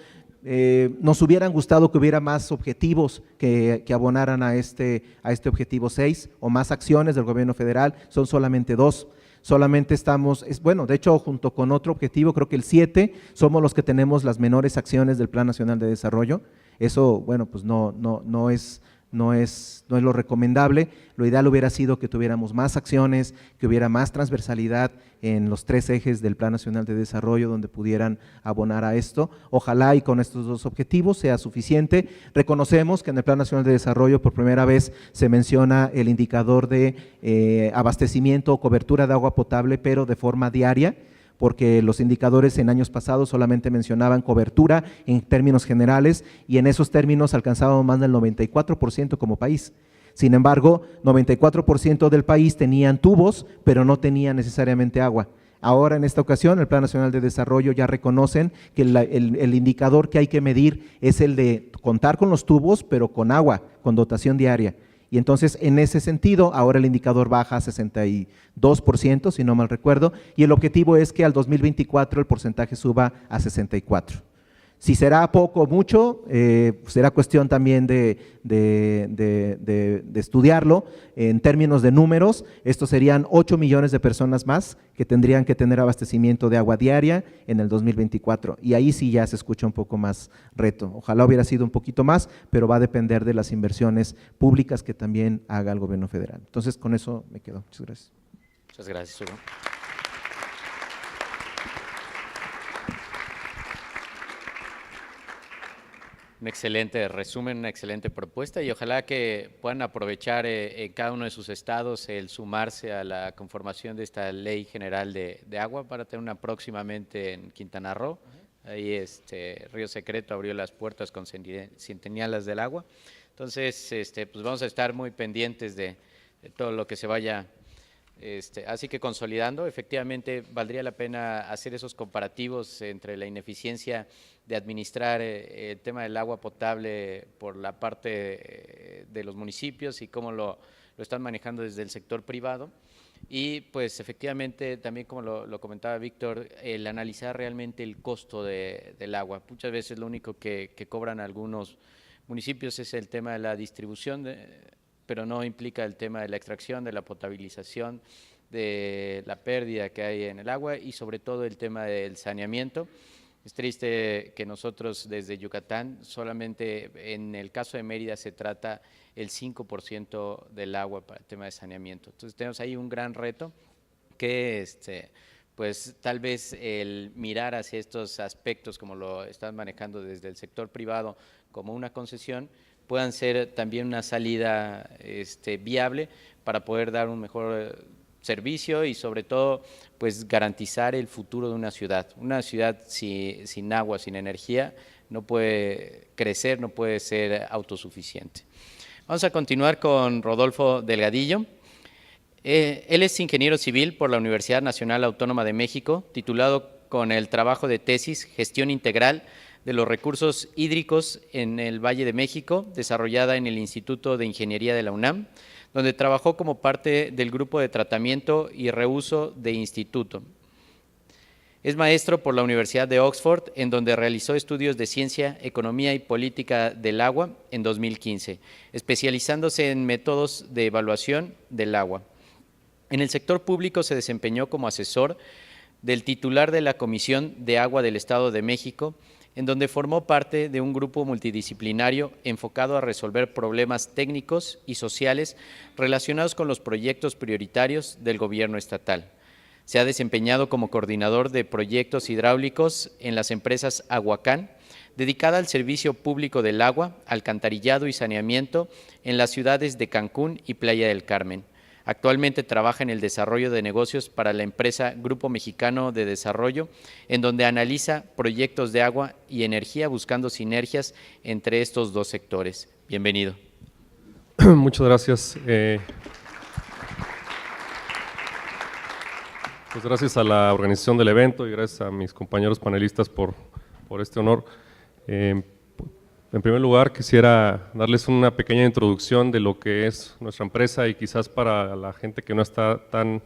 Nos hubieran gustado que hubiera más objetivos que abonaran a este objetivo 6 o más acciones del gobierno federal, son solamente 2. Solamente estamos, bueno, de hecho junto con otro objetivo, creo que el 7, somos los que tenemos las menores acciones del Plan Nacional de Desarrollo. Eso, bueno, pues no es lo recomendable. Lo ideal hubiera sido que tuviéramos más acciones, que hubiera más transversalidad en los 3 ejes del Plan Nacional de Desarrollo donde pudieran abonar a esto. Ojalá y con estos 2 objetivos sea suficiente. Reconocemos que en el Plan Nacional de Desarrollo por primera vez se menciona el indicador de abastecimiento o cobertura de agua potable, pero de forma diaria, porque los indicadores en años pasados solamente mencionaban cobertura en términos generales y en esos términos alcanzábamos más del 94% como país. Sin embargo, 94% del país tenían tubos, pero no tenían necesariamente agua. Ahora, en esta ocasión, el Plan Nacional de Desarrollo ya reconocen que el indicador que hay que medir es el de contar con los tubos, pero con agua, con dotación diaria. Y entonces, en ese sentido, ahora el indicador baja a 62%, si no mal recuerdo, y el objetivo es que al 2024 el porcentaje suba a 64%. Si será poco o mucho, será cuestión también de estudiarlo. En términos de números, estos serían 8 millones de personas más que tendrían que tener abastecimiento de agua diaria en el 2024. Y ahí sí ya se escucha un poco más reto. Ojalá hubiera sido un poquito más, pero va a depender de las inversiones públicas que también haga el gobierno federal. Entonces, con eso me quedo. Muchas gracias. Muchas gracias, Hugo. un excelente resumen, una excelente propuesta y ojalá que puedan aprovechar en cada uno de sus estados el sumarse a la conformación de esta Ley General de Agua para tener una próximamente en Quintana Roo. Ahí Río Secreto abrió las puertas con centenialas del agua. Entonces, pues vamos a estar muy pendientes de todo lo que se vaya. Así que consolidando, efectivamente valdría la pena hacer esos comparativos entre la ineficiencia de administrar el tema del agua potable por la parte de los municipios y cómo lo están manejando desde el sector privado. Y pues efectivamente también como lo comentaba Víctor, el analizar realmente el costo del agua. Muchas veces lo único que cobran algunos municipios es el tema de la distribución, pero no implica el tema de la extracción, de la potabilización, de la pérdida que hay en el agua y sobre todo el tema del saneamiento. Es triste que nosotros desde Yucatán, solamente en el caso de Mérida se trata el 5% del agua para el tema de saneamiento. Entonces tenemos ahí un gran reto que pues tal vez el mirar hacia estos aspectos como lo están manejando desde el sector privado como una concesión, puedan ser también una salida viable para poder dar un mejor servicio y sobre todo pues garantizar el futuro de una ciudad. Una ciudad sin agua, sin energía, no puede crecer, no puede ser autosuficiente. Vamos a continuar con Rodolfo Delgadillo. Él es ingeniero civil por la Universidad Nacional Autónoma de México, titulado con el trabajo de tesis Gestión Integral de los Recursos Hídricos en el Valle de México, desarrollada en el Instituto de Ingeniería de la UNAM, donde trabajó como parte del grupo de tratamiento y reuso de instituto. Es maestro por la Universidad de Oxford, en donde realizó estudios de Ciencia, Economía y Política del Agua en 2015, especializándose en métodos de evaluación del agua. En el sector público se desempeñó como asesor del titular de la Comisión de Agua del Estado de México, en donde formó parte de un grupo multidisciplinario enfocado a resolver problemas técnicos y sociales relacionados con los proyectos prioritarios del gobierno estatal. Se ha desempeñado como coordinador de proyectos hidráulicos en las empresas Aguacán, dedicada al servicio público del agua, alcantarillado y saneamiento en las ciudades de Cancún y Playa del Carmen. Actualmente trabaja en el desarrollo de negocios para la empresa Grupo Mexicano de Desarrollo, en donde analiza proyectos de agua y energía buscando sinergias entre estos dos sectores. Bienvenido. Muchas gracias. Pues gracias a la organización del evento y gracias a mis compañeros panelistas por este honor. En primer lugar, quisiera darles una pequeña introducción de lo que es nuestra empresa y quizás para la gente que no está tan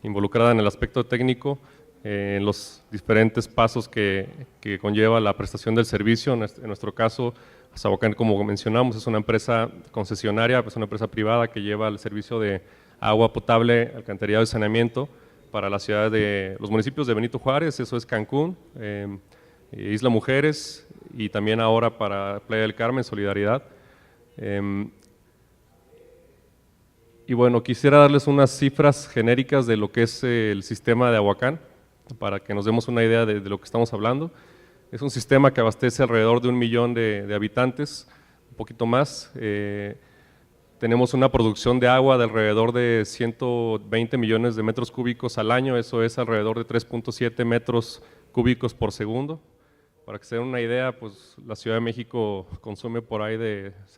involucrada en el aspecto técnico, en los diferentes pasos que conlleva la prestación del servicio. En nuestro caso, Azahuacán, como mencionamos, es una empresa concesionaria, es una empresa privada que lleva el servicio de agua potable, alcantarillado y saneamiento para la ciudad de los municipios de Benito Juárez, eso es Cancún, Isla Mujeres y también ahora para Playa del Carmen, Solidaridad. Y bueno, quisiera darles unas cifras genéricas de lo que es el sistema de Ahuacán, para que nos demos una idea de lo que estamos hablando. Es un sistema que abastece alrededor de 1 millón de habitantes, un poquito más. Tenemos una producción de agua de alrededor de 120 millones de metros cúbicos al año, eso es alrededor de 3.7 metros cúbicos por segundo. Para que se den una idea, pues la Ciudad de México consume por ahí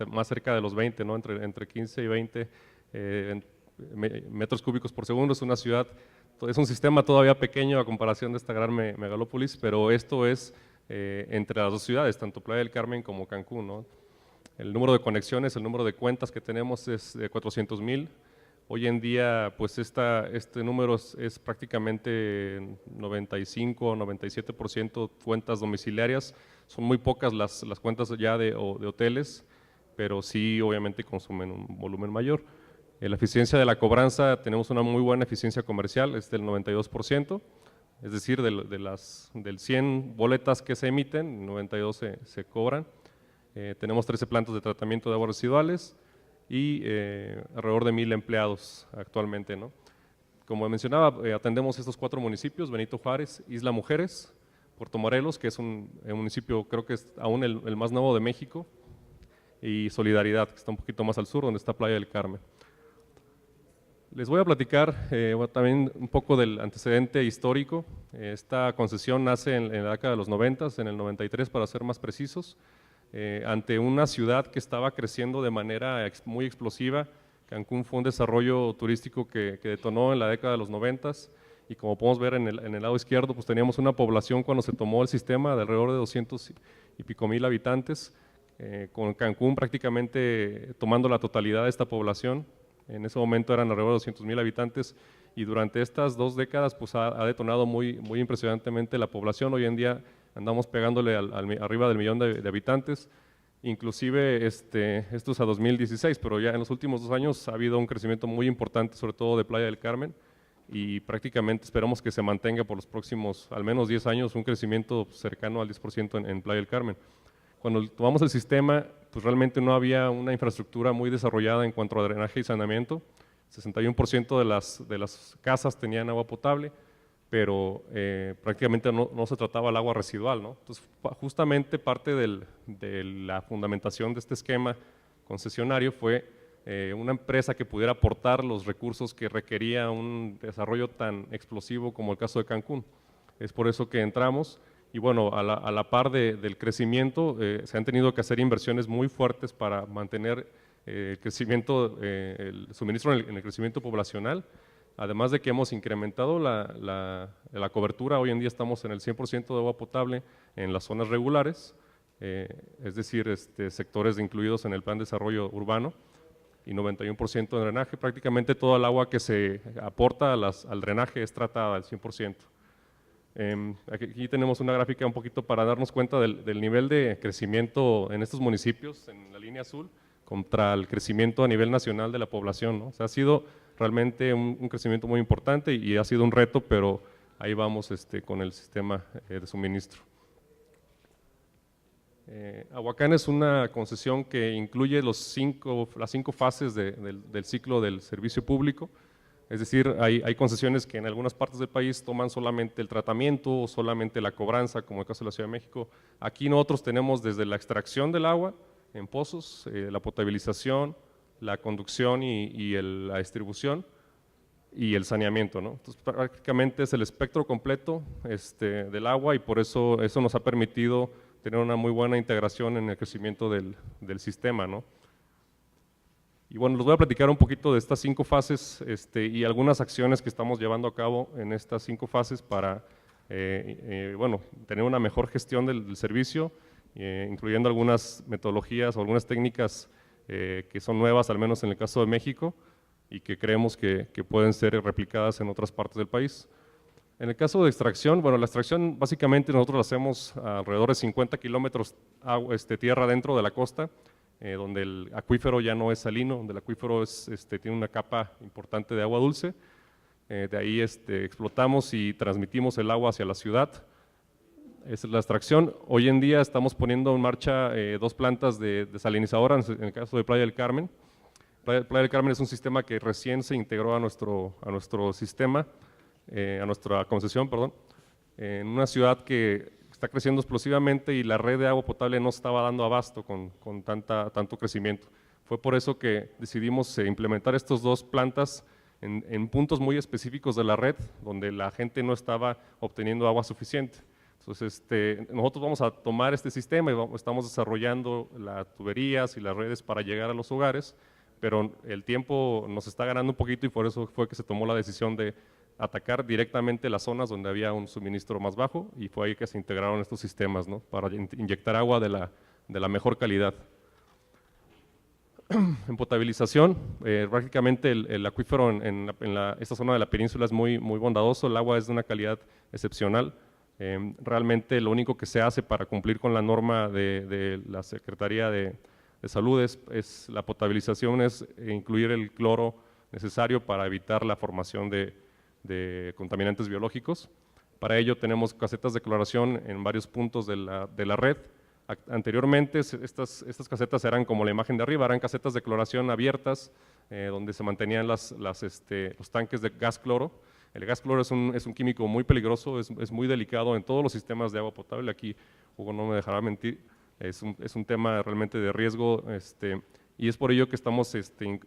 más cerca de los 20, ¿no? entre 15 y 20 metros cúbicos por segundo. Es una ciudad, es un sistema todavía pequeño a comparación de esta gran megalópolis, pero esto es entre las dos ciudades, tanto Playa del Carmen como Cancún, ¿no? El número de conexiones, el número de cuentas que tenemos es de 400,000. Hoy en día, pues este número es prácticamente 95 o 97% cuentas domiciliarias. Son muy pocas las cuentas ya de hoteles, pero sí obviamente consumen un volumen mayor. La eficiencia de la cobranza, tenemos una muy buena eficiencia comercial, es del 92%, es decir, del 100 boletas que se emiten, 92 se cobran. Tenemos 13 plantas de tratamiento de aguas residuales y alrededor de 1,000 empleados actualmente, ¿no? Como mencionaba, atendemos estos 4 municipios, Benito Juárez, Isla Mujeres, Puerto Morelos, que es un municipio, creo que es aún el más nuevo de México, y Solidaridad, que está un poquito más al sur, donde está Playa del Carmen. Les voy a platicar también un poco del antecedente histórico. Esta concesión nace en la década de los 90, en el 93 para ser más precisos, ante una ciudad que estaba creciendo de manera muy explosiva. Cancún fue un desarrollo turístico que detonó en la década de los 90 y como podemos ver en el lado izquierdo, pues teníamos una población cuando se tomó el sistema de alrededor de 200 y pico mil habitantes, con Cancún prácticamente tomando la totalidad de esta población. En ese momento eran alrededor de 200,000 habitantes y durante estas 2 décadas pues ha detonado muy impresionantemente la población. Hoy en día andamos pegándole arriba del 1,000,000 de habitantes, inclusive esto es a 2016, pero ya en los últimos 2 años ha habido un crecimiento muy importante, sobre todo de Playa del Carmen, y prácticamente esperamos que se mantenga por los próximos al menos 10 años un crecimiento cercano al 10% en Playa del Carmen. Cuando tomamos el sistema, pues realmente no había una infraestructura muy desarrollada en cuanto a drenaje y saneamiento. 61% de las casas tenían agua potable, pero prácticamente no se trataba el agua residual, ¿no? Entonces, justamente parte de la fundamentación de este esquema concesionario fue una empresa que pudiera aportar los recursos que requería un desarrollo tan explosivo como el caso de Cancún. Es por eso que entramos. Y bueno, a la par del crecimiento, se han tenido que hacer inversiones muy fuertes para mantener el crecimiento, el suministro en el crecimiento poblacional, además de que hemos incrementado la cobertura. Hoy en día estamos en el 100% de agua potable en las zonas regulares, es decir, sectores incluidos en el Plan de Desarrollo Urbano, y 91% de drenaje. Prácticamente todo el agua que se aporta al drenaje es tratada al 100%. Aquí tenemos una gráfica un poquito para darnos cuenta del nivel de crecimiento en estos municipios, en la línea azul, contra el crecimiento a nivel nacional de la población, ¿no? O sea, ha sido realmente un crecimiento muy importante y ha sido un reto, pero ahí vamos con el sistema de suministro. Aguacán es una concesión que incluye las 5 fases del ciclo del servicio público. Es decir, hay concesiones que en algunas partes del país toman solamente el tratamiento o solamente la cobranza, como el caso de la Ciudad de México. Aquí nosotros tenemos desde la extracción del agua en pozos, la potabilización, la conducción y la distribución y el saneamiento, ¿no? Entonces, prácticamente es el espectro completo del agua y por eso nos ha permitido tener una muy buena integración en el crecimiento del sistema, ¿no? Y bueno, les voy a platicar un poquito de estas 5 fases y algunas acciones que estamos llevando a cabo en estas 5 fases para bueno, tener una mejor gestión del servicio, incluyendo algunas metodologías o algunas técnicas que son nuevas, al menos en el caso de México, y que creemos que pueden ser replicadas en otras partes del país. En el caso de extracción, bueno, la extracción básicamente nosotros la hacemos a alrededor de 50 kilómetros tierra dentro de la costa, donde el acuífero ya no es salino, donde el acuífero tiene una capa importante de agua dulce. De ahí explotamos y transmitimos el agua hacia la ciudad. Esa es la extracción. Hoy en día estamos poniendo en marcha 2 plantas de desalinizadoras en el caso de Playa del Carmen. Playa del Carmen es un sistema que recién se integró a nuestro sistema, a nuestra concesión, perdón, en una ciudad que está creciendo explosivamente y la red de agua potable no estaba dando abasto con tanto crecimiento. Fue por eso que decidimos implementar estas 2 plantas en puntos muy específicos de la red, donde la gente no estaba obteniendo agua suficiente. Entonces, nosotros vamos a tomar este sistema y estamos desarrollando las tuberías y las redes para llegar a los hogares, pero el tiempo nos está ganando un poquito y por eso fue que se tomó la decisión de atacar directamente las zonas donde había un suministro más bajo y fue ahí que se integraron estos sistemas, ¿no? Para inyectar agua de la mejor calidad. En potabilización, prácticamente el acuífero en esta zona de la península es muy bondadoso, el agua es de una calidad excepcional. Realmente lo único que se hace para cumplir con la norma de la Secretaría de Salud es la potabilización, es incluir el cloro necesario para evitar la formación de contaminantes biológicos. Para ello tenemos casetas de cloración en varios puntos de la red. Anteriormente estas casetas eran como la imagen de arriba, eran casetas de cloración abiertas donde se mantenían los tanques de gas cloro. El gas cloro es un químico muy peligroso, es muy delicado en todos los sistemas de agua potable. Aquí Hugo no me dejará mentir, es un tema realmente de riesgo, y es por ello que estamos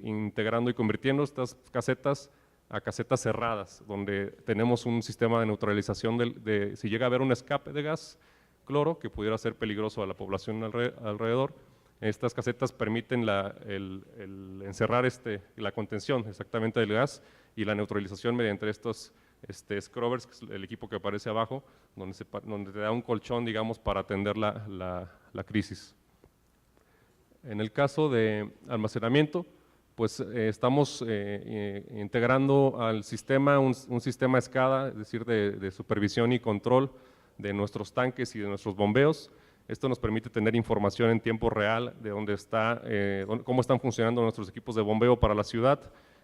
integrando y convirtiendo estas casetas a casetas cerradas, donde tenemos un sistema de neutralización si llega a haber un escape de gas cloro que pudiera ser peligroso a la población alrededor. Estas casetas permiten el encerrar la contención exactamente del gas y la neutralización mediante estos scrubbers, que es el equipo que aparece abajo, donde te da un colchón, digamos, para atender la crisis. En el caso de almacenamiento, pues estamos integrando al sistema un sistema SCADA, es decir, de supervisión y control de nuestros tanques y de nuestros bombeos. Esto nos permite tener información en tiempo real de cómo están funcionando nuestros equipos de bombeo para la ciudad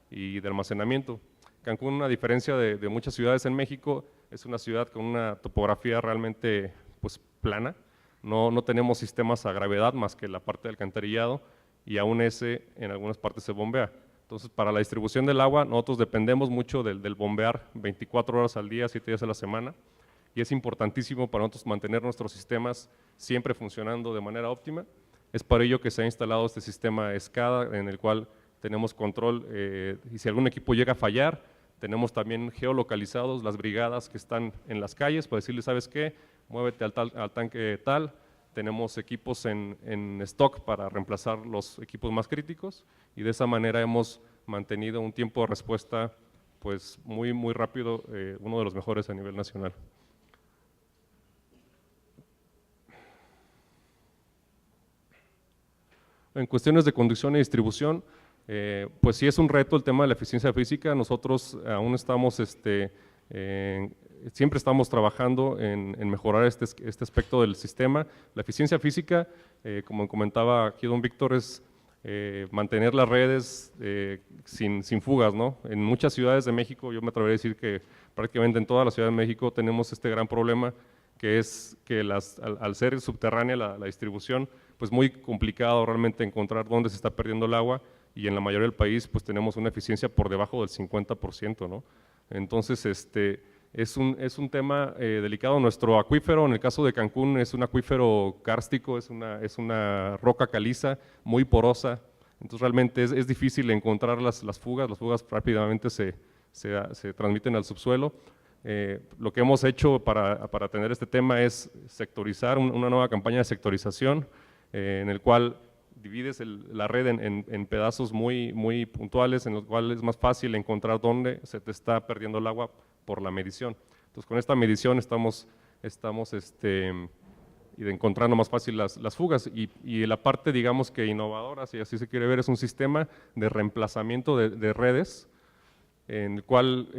y de almacenamiento. Cancún, a diferencia de muchas ciudades en México, es una ciudad con una topografía realmente pues, plana. No tenemos sistemas a gravedad más que la parte de alcantarillado, y aún ese en algunas partes se bombea. Entonces, para la distribución del agua, nosotros dependemos mucho del bombear 24 horas al día, 7 días a la semana, y es importantísimo para nosotros mantener nuestros sistemas siempre funcionando de manera óptima. Es para ello que se ha instalado este sistema SCADA, en el cual tenemos control, y si algún equipo llega a fallar, tenemos también geolocalizados las brigadas que están en las calles para decirles, ¿sabes qué? Muévete al tanque tal. Tenemos equipos en stock para reemplazar los equipos más críticos, y de esa manera hemos mantenido un tiempo de respuesta pues muy rápido, uno de los mejores a nivel nacional. En cuestiones de conducción y distribución, pues sí es un reto el tema de la eficiencia física. Nosotros aún estamos siempre estamos trabajando en mejorar este aspecto del sistema. La eficiencia física, como comentaba aquí don Víctor, es mantener las redes sin fugas, ¿no? En muchas ciudades de México, yo me atrevería a decir que prácticamente en toda la Ciudad de México tenemos este gran problema, que es que al ser subterránea la distribución, pues muy complicado realmente encontrar dónde se está perdiendo el agua, y en la mayoría del país pues tenemos una eficiencia por debajo del 50%, ¿no? Entonces, es un tema delicado. Nuestro acuífero, en el caso de Cancún, es un acuífero kárstico, es una roca caliza muy porosa, entonces realmente es difícil encontrar las fugas rápidamente se transmiten al subsuelo. Lo que hemos hecho para atender este tema es sectorizar, una nueva campaña de sectorización, en el cual divides la red en pedazos muy puntuales, en los cuales es más fácil encontrar dónde se te está perdiendo el agua por la medición. Entonces, con esta medición estamos encontrando más fácil las fugas, y la parte, digamos que innovadora, si así se quiere ver, es un sistema de reemplazamiento de redes, en el cual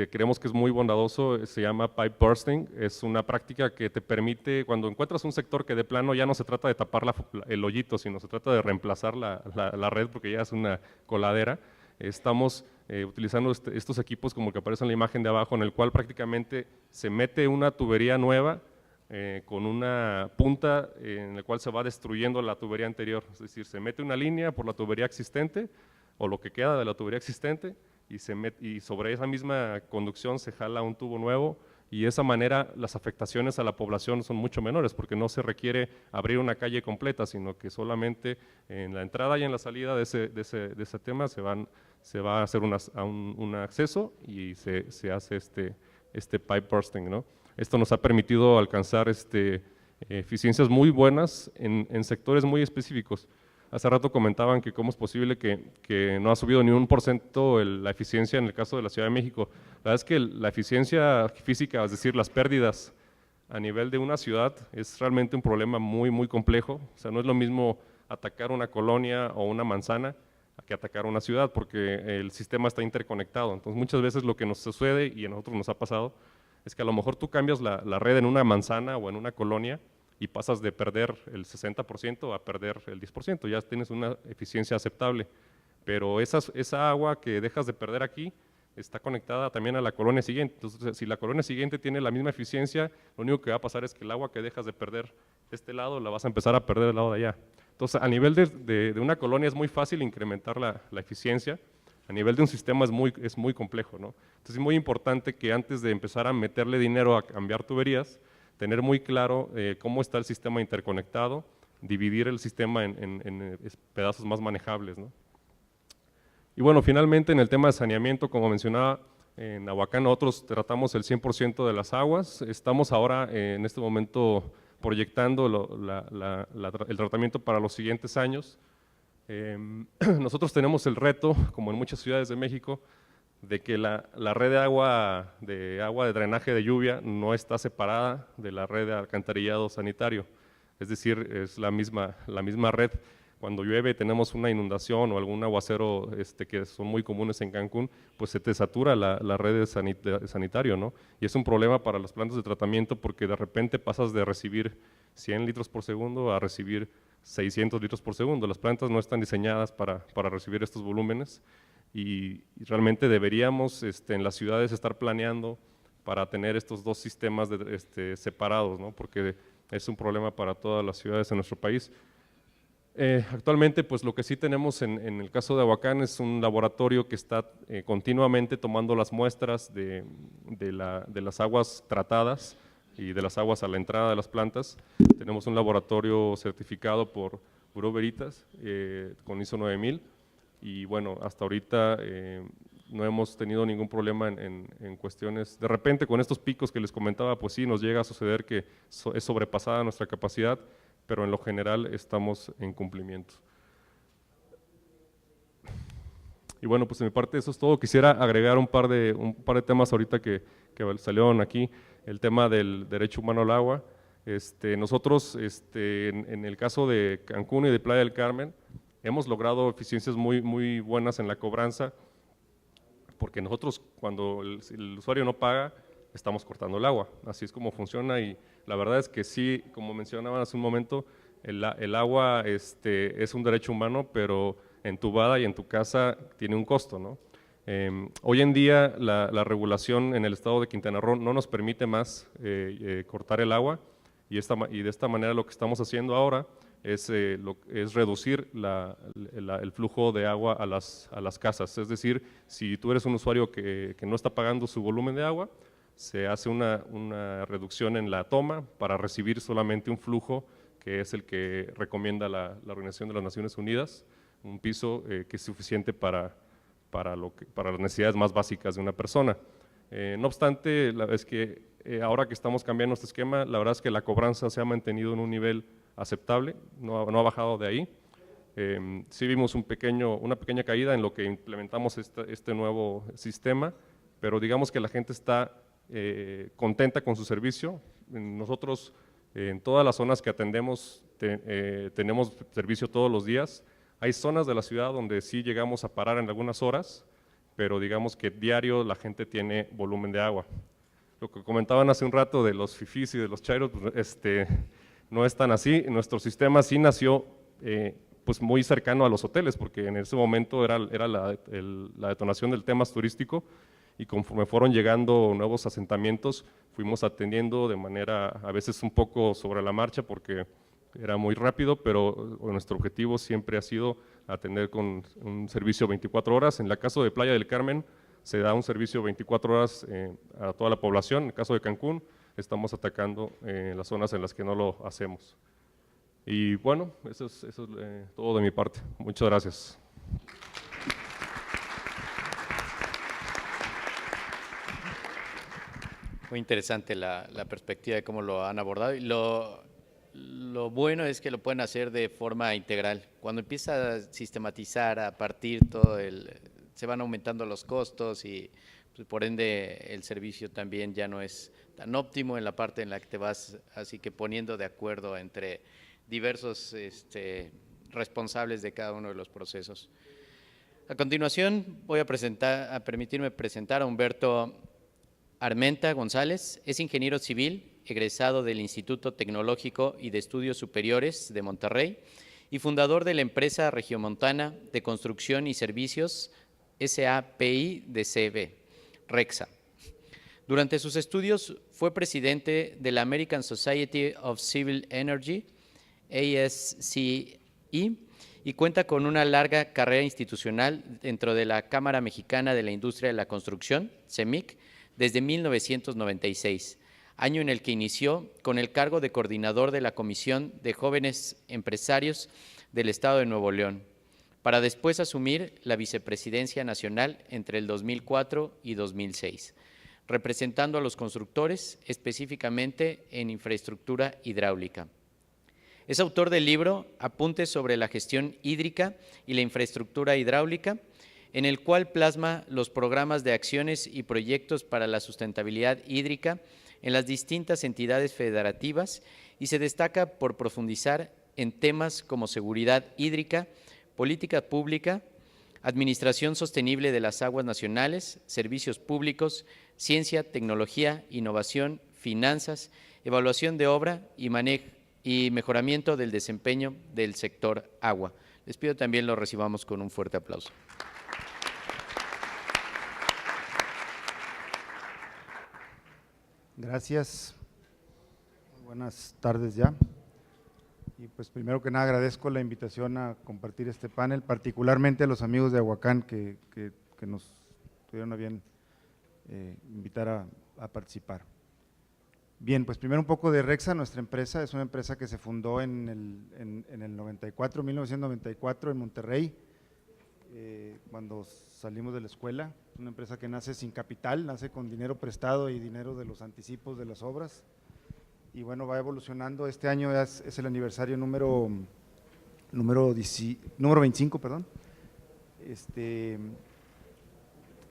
creemos que es muy bondadoso. Se llama pipe bursting. Es una práctica que te permite, cuando encuentras un sector que de plano ya no se trata de tapar el hoyito, sino se trata de reemplazar la red porque ya es una coladera. Estamos utilizando estos equipos como el que aparece en la imagen de abajo, en el cual prácticamente se mete una tubería nueva con una punta en la cual se va destruyendo la tubería anterior. Es decir, se mete una línea por la tubería existente, o lo que queda de la tubería existente, y sobre esa misma conducción se jala un tubo nuevo, y de esa manera las afectaciones a la población son mucho menores, porque no se requiere abrir una calle completa, sino que solamente en la entrada y en la salida de ese tema se va a hacer un acceso, y se hace este pipe bursting, ¿no? Esto nos ha permitido alcanzar eficiencias muy buenas en sectores muy específicos. Hace rato comentaban que cómo es posible que no ha subido ni 1% la eficiencia en el caso de la Ciudad de México. La verdad es que la eficiencia física, es decir, las pérdidas a nivel de una ciudad, es realmente un problema muy complejo. O sea, no es lo mismo atacar una colonia o una manzana que atacar una ciudad, porque el sistema está interconectado. Entonces, muchas veces lo que nos sucede, y a nosotros nos ha pasado, es que a lo mejor tú cambias la red en una manzana o en una colonia, y pasas de perder el 60% a perder el 10%, ya tienes una eficiencia aceptable, pero esa agua que dejas de perder aquí está conectada también a la colonia siguiente. Entonces, si la colonia siguiente tiene la misma eficiencia, lo único que va a pasar es que el agua que dejas de perder de este lado la vas a empezar a perder del lado de allá. Entonces, a nivel de una colonia es muy fácil incrementar la eficiencia, a nivel de un sistema es muy complejo, ¿no? Entonces es muy importante que antes de empezar a meterle dinero a cambiar tuberías, tener muy claro cómo está el sistema interconectado, dividir el sistema en pedazos más manejables, ¿no? Y bueno, finalmente en el tema de saneamiento, como mencionaba, en Ahuacán nosotros tratamos el 100% de las aguas. Estamos ahora en este momento proyectando el tratamiento para los siguientes años. Nosotros tenemos el reto, como en muchas ciudades de México, de que la red de agua de drenaje de lluvia no está separada de la red de alcantarillado sanitario. Es decir, es la misma red. Cuando llueve tenemos una inundación o algún aguacero que son muy comunes en Cancún, pues se te satura la red de sanitario, ¿no? Y es un problema para las plantas de tratamiento porque de repente pasas de recibir 100 litros por segundo a recibir 600 litros por segundo. Las plantas no están diseñadas para recibir estos volúmenes y realmente deberíamos en las ciudades estar planeando para tener estos dos sistemas separados, ¿no? Porque es un problema para todas las ciudades en nuestro país. Actualmente, pues lo que sí tenemos en el caso de Ahuacán es un laboratorio que está continuamente tomando las muestras de las aguas tratadas y de las aguas a la entrada de las plantas. Tenemos un laboratorio certificado por Bureau Veritas con ISO 9000 y bueno, hasta ahorita no hemos tenido ningún problema en cuestiones. De repente con estos picos que les comentaba, pues sí nos llega a suceder que es sobrepasada nuestra capacidad, pero en lo general estamos en cumplimiento. Y bueno, pues de mi parte eso es todo. Quisiera agregar un par de temas ahorita que salieron aquí, el tema del derecho humano al agua. Nosotros, en el caso de Cancún y de Playa del Carmen, hemos logrado eficiencias muy buenas en la cobranza, porque nosotros cuando el usuario no paga, estamos cortando el agua. Así es como funciona y la verdad es que sí, como mencionaban hace un momento, el agua es un derecho humano, pero entubada y en tu casa tiene un costo, ¿no? Hoy en día la regulación en el estado de Quintana Roo no nos permite más cortar el agua y de esta manera lo que estamos haciendo ahora es reducir el flujo de agua a las casas. Es decir, si tú eres un usuario que no está pagando su volumen de agua, se hace una reducción en la toma para recibir solamente un flujo que es el que recomienda la Organización de las Naciones Unidas, un piso que es suficiente para las necesidades más básicas de una persona. No obstante, es que ahora que estamos cambiando este esquema, la verdad es que la cobranza se ha mantenido en un nivel aceptable, no ha bajado de ahí. Sí vimos una pequeña caída en lo que implementamos este nuevo sistema, pero digamos que la gente está contenta con su servicio. Nosotros en todas las zonas que atendemos tenemos servicio todos los días. Hay zonas de la ciudad donde sí llegamos a parar en algunas horas, pero digamos que diario la gente tiene volumen de agua. Lo que comentaban hace un rato de los fifís y de los chairos, pues, no es tan así. Nuestro sistema sí nació pues muy cercano a los hoteles, porque en ese momento era la detonación del tema turístico, y conforme fueron llegando nuevos asentamientos, fuimos atendiendo de manera a veces un poco sobre la marcha, porque era muy rápido, pero nuestro objetivo siempre ha sido atender con un servicio 24 horas. En el caso de Playa del Carmen, se da un servicio 24 horas a toda la población. En el caso de Cancún, estamos atacando las zonas en las que no lo hacemos. Y bueno, eso es todo de mi parte. Muchas gracias. Muy interesante la perspectiva de cómo lo han abordado y lo bueno es que lo pueden hacer de forma integral. Cuando empieza a sistematizar, a partir se van aumentando los costos y pues, por ende el servicio también ya no es tan óptimo en la parte en la que te vas así que poniendo de acuerdo entre diversos responsables de cada uno de los procesos. A continuación voy a permitirme presentar a Humberto Armenta González. Es ingeniero civil, egresado del Instituto Tecnológico y de Estudios Superiores de Monterrey y fundador de la empresa Regiomontana de Construcción y Servicios SAPI de CB, REXA. Durante sus estudios fue presidente de la American Society of Civil Energy, ASCE, y cuenta con una larga carrera institucional dentro de la Cámara Mexicana de la Industria de la Construcción, CEMIC, desde 1996, año en el que inició con el cargo de coordinador de la Comisión de Jóvenes Empresarios del Estado de Nuevo León, para después asumir la vicepresidencia nacional entre el 2004 y 2006, representando a los constructores específicamente en infraestructura hidráulica. Es autor del libro Apuntes sobre la gestión hídrica y la infraestructura hidráulica, en el cual plasma los programas de acciones y proyectos para la sustentabilidad hídrica en las distintas entidades federativas y se destaca por profundizar en temas como seguridad hídrica, política pública, administración sostenible de las aguas nacionales, servicios públicos, ciencia, tecnología, innovación, finanzas, evaluación de obra y mejoramiento del desempeño del sector agua. Les pido también lo recibamos con un fuerte aplauso. Gracias. Muy buenas tardes ya. Y pues primero que nada agradezco la invitación a compartir este panel, particularmente a los amigos de Ahuacán que nos tuvieron a bien invitar a participar. Bien, pues primero un poco de Rexa, nuestra empresa, es una empresa que se fundó en el 94, 1994 en Monterrey, cuando salimos de la escuela. Es una empresa que nace sin capital, nace con dinero prestado y dinero de los anticipos de las obras. Y bueno, va evolucionando. Este año es el aniversario número 25, perdón.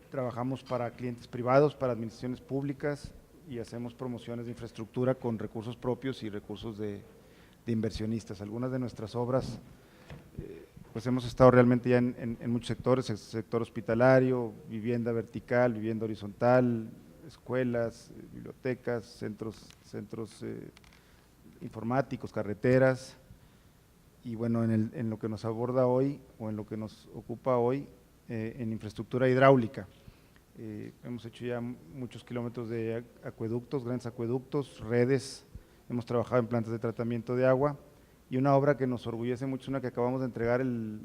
Trabajamos para clientes privados, para administraciones públicas y hacemos promociones de infraestructura con recursos propios y recursos de inversionistas. Algunas de nuestras obras, pues hemos estado realmente ya en muchos sectores, el sector hospitalario, vivienda vertical, vivienda horizontal, escuelas, bibliotecas, centros informáticos, carreteras, y bueno, en lo que nos aborda hoy o en lo que nos ocupa hoy, en infraestructura hidráulica. Hemos hecho ya muchos kilómetros de acueductos, grandes acueductos, redes, hemos trabajado en plantas de tratamiento de agua, y una obra que nos orgullece mucho, una que acabamos de entregar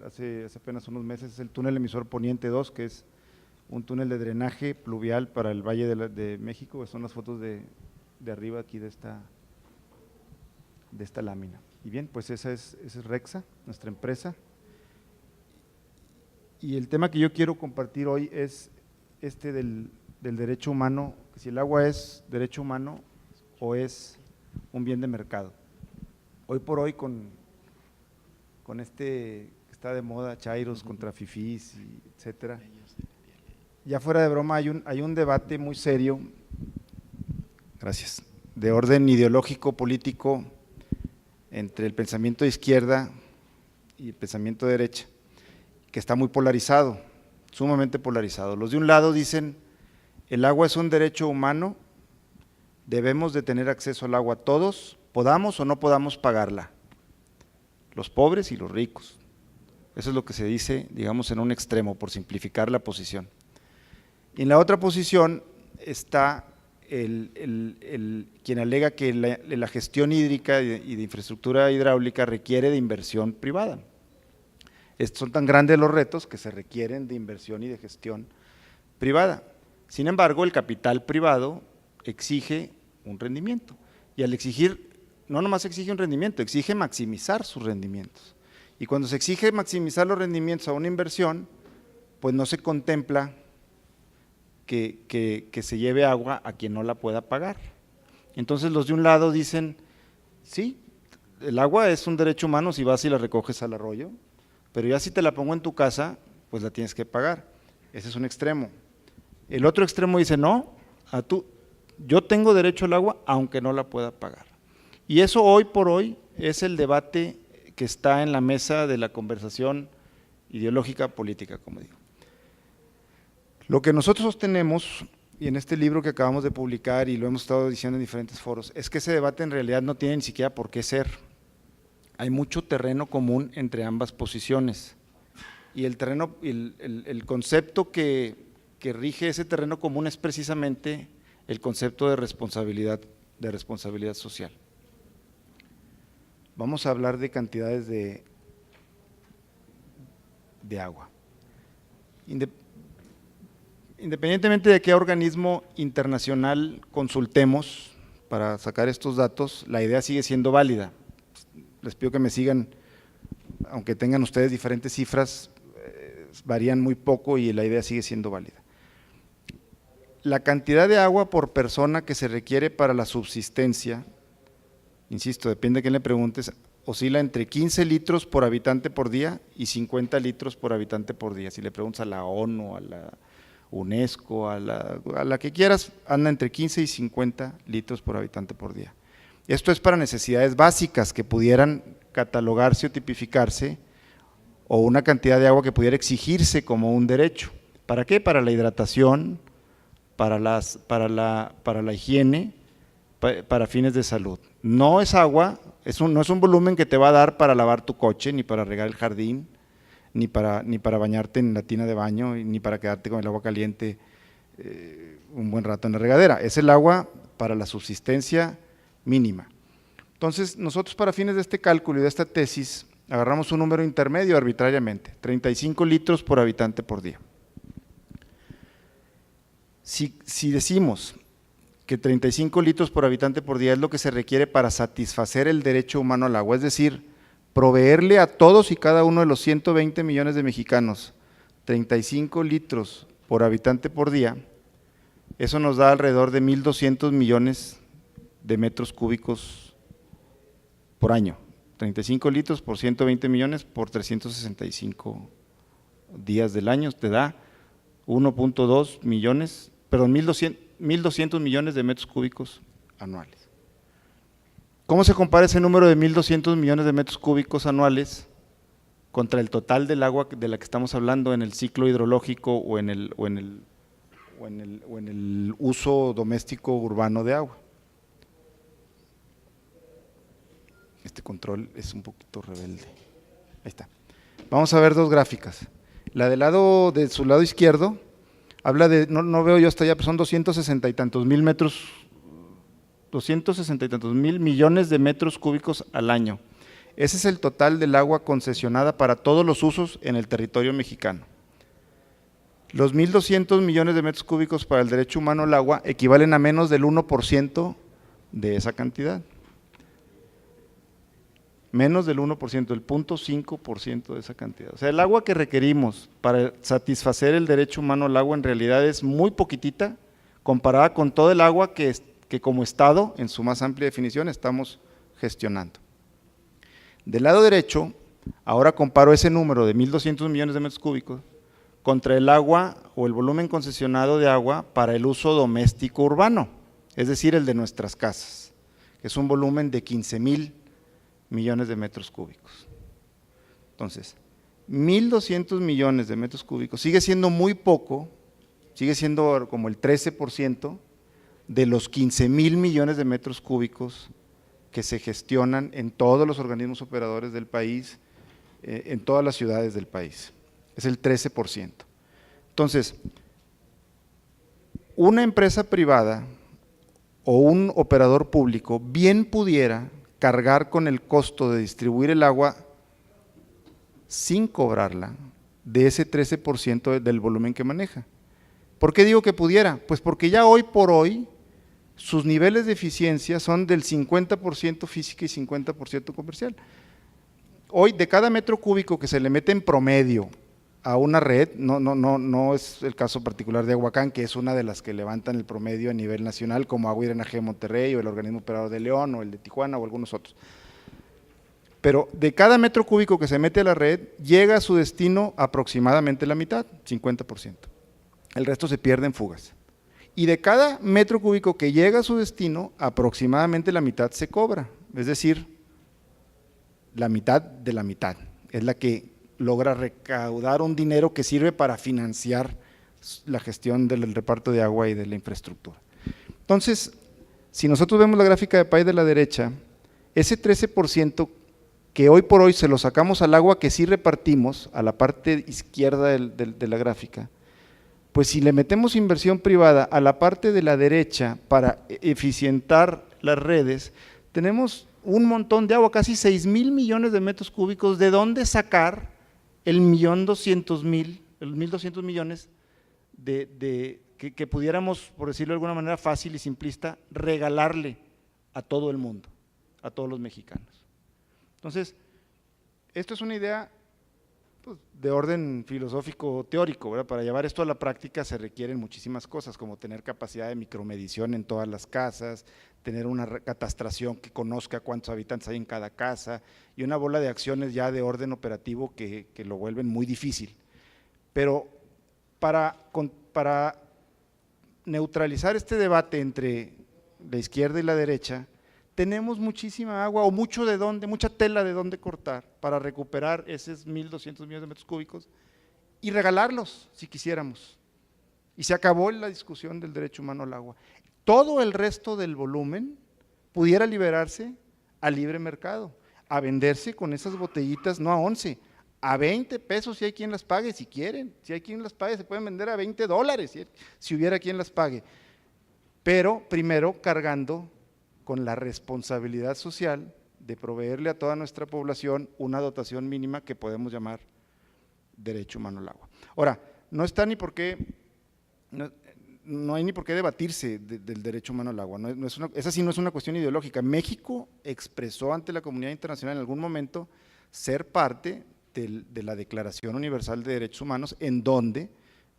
hace apenas unos meses, es el túnel emisor Poniente 2, que es un túnel de drenaje pluvial para el Valle de México. Son las fotos de arriba aquí de esta lámina. Y bien, pues esa es Rexa, nuestra empresa. Y el tema que yo quiero compartir hoy es del derecho humano, si el agua es derecho humano o es un bien de mercado. Hoy por hoy con que está de moda, chairos contra fifís, etcétera. Ya fuera de broma, hay un debate muy serio, gracias, de orden ideológico, político, entre el pensamiento de izquierda y el pensamiento de derecha, que está muy polarizado, sumamente polarizado. Los de un lado dicen, el agua es un derecho humano, debemos de tener acceso al agua todos, podamos o no podamos pagarla, los pobres y los ricos. Eso es lo que se dice, digamos, en un extremo, por simplificar la posición. Y en la otra posición está quien alega que la gestión hídrica y de infraestructura hidráulica requiere de inversión privada. Son tan grandes los retos que se requieren de inversión y de gestión privada. Sin embargo, el capital privado exige un rendimiento, y al exigir, no nomás exige un rendimiento, exige maximizar sus rendimientos. Y cuando se exige maximizar los rendimientos a una inversión, pues no se contempla que se lleve agua a quien no la pueda pagar. Entonces los de un lado dicen, sí, el agua es un derecho humano si vas y la recoges al arroyo, pero ya si te la pongo en tu casa, pues la tienes que pagar. Ese es un extremo. El otro extremo dice, no, yo tengo derecho al agua aunque no la pueda pagar. Y eso hoy por hoy es el debate que está en la mesa de la conversación ideológica política, como digo. Lo que nosotros sostenemos, y en este libro que acabamos de publicar y lo hemos estado diciendo en diferentes foros, es que ese debate en realidad no tiene ni siquiera por qué ser. Hay mucho terreno común entre ambas posiciones, y el concepto que rige ese terreno común es precisamente el concepto de responsabilidad social. Vamos a hablar de cantidades de de agua. Independientemente de qué organismo internacional consultemos para sacar estos datos, la idea sigue siendo válida. Les pido que me sigan, aunque tengan ustedes diferentes cifras, varían muy poco y la idea sigue siendo válida. La cantidad de agua por persona que se requiere para la subsistencia, insisto, depende de quién le preguntes, oscila entre 15 litros por habitante por día y 50 litros por habitante por día. Si le preguntas a la ONU, a la UNESCO, a la que quieras, anda entre 15 y 50 litros por habitante por día. Esto es para necesidades básicas que pudieran catalogarse o tipificarse, o una cantidad de agua que pudiera exigirse como un derecho. ¿Para qué? Para la hidratación, para la higiene, para fines de salud. No es agua, no es un volumen que te va a dar para lavar tu coche, ni para regar el jardín, ni para bañarte en la tina de baño, ni para quedarte con el agua caliente un buen rato en la regadera. Es el agua para la subsistencia mínima. Entonces, nosotros para fines de este cálculo y de esta tesis, agarramos un número intermedio arbitrariamente, 35 litros por habitante por día. Si decimos que 35 litros por habitante por día es lo que se requiere para satisfacer el derecho humano al agua, es decir, proveerle a todos y cada uno de los 120 millones de mexicanos 35 litros por habitante por día, eso nos da alrededor de 1.200 millones de metros cúbicos por año. 35 litros por 120 millones por 365 días del año te da 1.2 millones, perdón, 1.200 millones de metros cúbicos anuales. ¿Cómo se compara ese número de 1.200 millones de metros cúbicos anuales contra el total del agua de la que estamos hablando en el ciclo hidrológico o en el uso doméstico urbano de agua? Este control es un poquito rebelde. Ahí está. Vamos a ver dos gráficas. La del lado de su lado izquierdo habla de, no veo yo hasta allá, pero son 260 y tantos mil metros, 260 y tantos mil millones de metros cúbicos al año. Ese es el total del agua concesionada para todos los usos en el territorio mexicano. Los 1.200 millones de metros cúbicos para el derecho humano al agua equivalen a menos del 1% de esa cantidad. Menos del 1%, el 0.5% de esa cantidad. O sea, el agua que requerimos para satisfacer el derecho humano al agua en realidad es muy poquitita comparada con todo el agua que como Estado, en su más amplia definición, estamos gestionando. Del lado derecho, ahora comparo ese número de 1.200 millones de metros cúbicos contra el agua o el volumen concesionado de agua para el uso doméstico urbano, es decir, el de nuestras casas, que es un volumen de 15,000 millones de metros cúbicos. Entonces, 1.200 millones de metros cúbicos sigue siendo muy poco, sigue siendo como el 13% de los 15,000 millones de metros cúbicos que se gestionan en todos los organismos operadores del país, en todas las ciudades del país. Es el 13%. Entonces, una empresa privada o un operador público bien pudiera cargar con el costo de distribuir el agua sin cobrarla de ese 13% del volumen que maneja. ¿Por qué digo que pudiera? Pues porque ya hoy por hoy sus niveles de eficiencia son del 50% física y 50% comercial. Hoy de cada metro cúbico que se le mete en promedio a una red, no es el caso particular de Aguacán, que es una de las que levantan el promedio a nivel nacional, como Agua y Drenaje de Monterrey o el Organismo Operador de León o el de Tijuana o algunos otros. Pero de cada metro cúbico que se mete a la red, llega a su destino aproximadamente la mitad, 50%. El resto se pierde en fugas. Y de cada metro cúbico que llega a su destino, aproximadamente la mitad se cobra, es decir, la mitad de la mitad, es la que logra recaudar un dinero que sirve para financiar la gestión del reparto de agua y de la infraestructura. Entonces, si nosotros vemos la gráfica de pie de la derecha, ese 13% que hoy por hoy se lo sacamos al agua que sí repartimos, a la parte izquierda de la gráfica, pues si le metemos inversión privada a la parte de la derecha para eficientar las redes, tenemos un montón de agua, casi 6,000 millones de metros cúbicos, de dónde sacar el 1.200.000 millones que pudiéramos, por decirlo de alguna manera fácil y simplista, regalarle a todo el mundo, a todos los mexicanos. Entonces, esto es una idea pues, de orden filosófico teórico, ¿verdad? Para llevar esto a la práctica se requieren muchísimas cosas, como tener capacidad de micromedición en todas las casas, tener una catastración que conozca cuántos habitantes hay en cada casa y una bola de acciones ya de orden operativo que lo vuelven muy difícil. Pero para neutralizar este debate entre la izquierda y la derecha, tenemos muchísima agua o mucha tela de dónde cortar para recuperar esos 1.200 millones de metros cúbicos y regalarlos si quisiéramos. Y se acabó la discusión del derecho humano al agua. Todo el resto del volumen pudiera liberarse a libre mercado, a venderse con esas botellitas, no a 11, a 20 pesos si hay quien las pague, si quieren, si hay quien las pague, se pueden vender a $20 si hubiera quien las pague, pero primero cargando con la responsabilidad social de proveerle a toda nuestra población una dotación mínima que podemos llamar derecho humano al agua. Ahora, no hay ni por qué debatirse del derecho humano al agua, esa sí no es una cuestión ideológica. México expresó ante la comunidad internacional en algún momento ser parte de la Declaración Universal de Derechos Humanos, en donde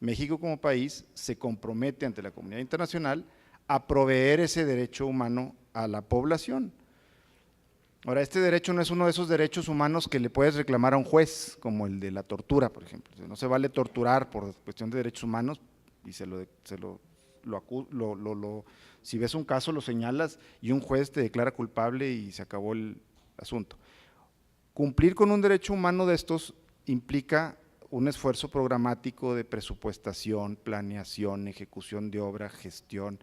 México como país se compromete ante la comunidad internacional a proveer ese derecho humano a la población. Ahora, este derecho no es uno de esos derechos humanos que le puedes reclamar a un juez, como el de la tortura, por ejemplo. No se vale torturar por cuestión de derechos humanos y si ves un caso lo señalas y un juez te declara culpable y se acabó el asunto. Cumplir con un derecho humano de estos implica un esfuerzo programático de presupuestación, planeación, ejecución de obra, gestión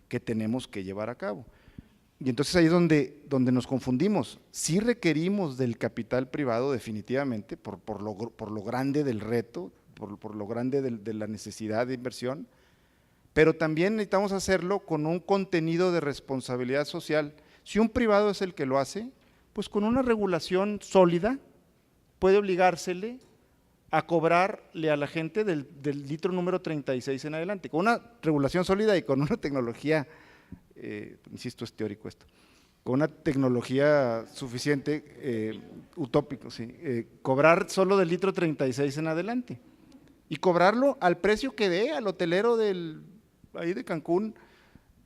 que tenemos que llevar a cabo. Y entonces ahí es donde nos confundimos. Sí requerimos del capital privado definitivamente por lo grande del reto, por lo grande de la necesidad de inversión, pero también necesitamos hacerlo con un contenido de responsabilidad social. Si un privado es el que lo hace, pues con una regulación sólida puede obligársele a cobrarle a la gente del litro número 36 en adelante, con una regulación sólida y con una tecnología, insisto, es teórico esto, con una tecnología suficiente, utópico, sí, cobrar solo del litro 36 en adelante y cobrarlo al precio que dé al hotelero ahí de Cancún,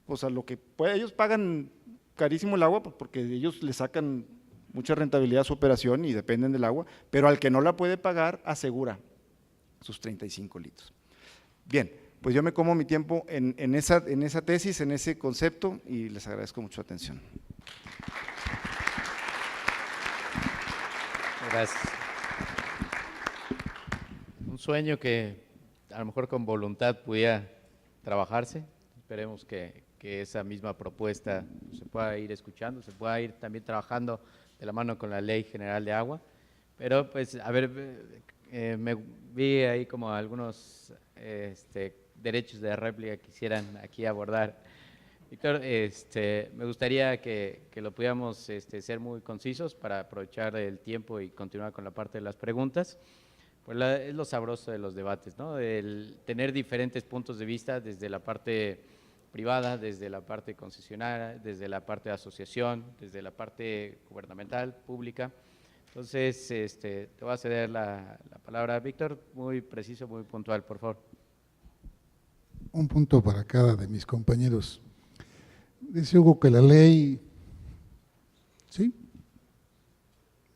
pues a lo que pueda. Ellos pagan carísimo el agua porque ellos le sacan mucha rentabilidad a su operación y dependen del agua, pero al que no la puede pagar asegura sus 35 litros. Bien, pues yo me como mi tiempo en esa tesis, en ese concepto y les agradezco mucho su atención. Gracias. Un sueño que a lo mejor con voluntad pudiera trabajarse, esperemos que esa misma propuesta se pueda ir escuchando, se pueda ir también trabajando de la mano con la Ley General de Agua, pero pues a ver, me vi ahí como algunos derechos de réplica que quisieran aquí abordar. Víctor, me gustaría que lo pudiéramos ser muy concisos para aprovechar el tiempo y continuar con la parte de las preguntas. Pues es lo sabroso de los debates, ¿no? El tener diferentes puntos de vista desde la parte privada, desde la parte concesionaria, desde la parte de asociación, desde la parte gubernamental, pública. Entonces, te voy a ceder la palabra a Víctor, muy preciso, muy puntual, por favor. Un punto para cada de mis compañeros. Dice Hugo que la ley, sí,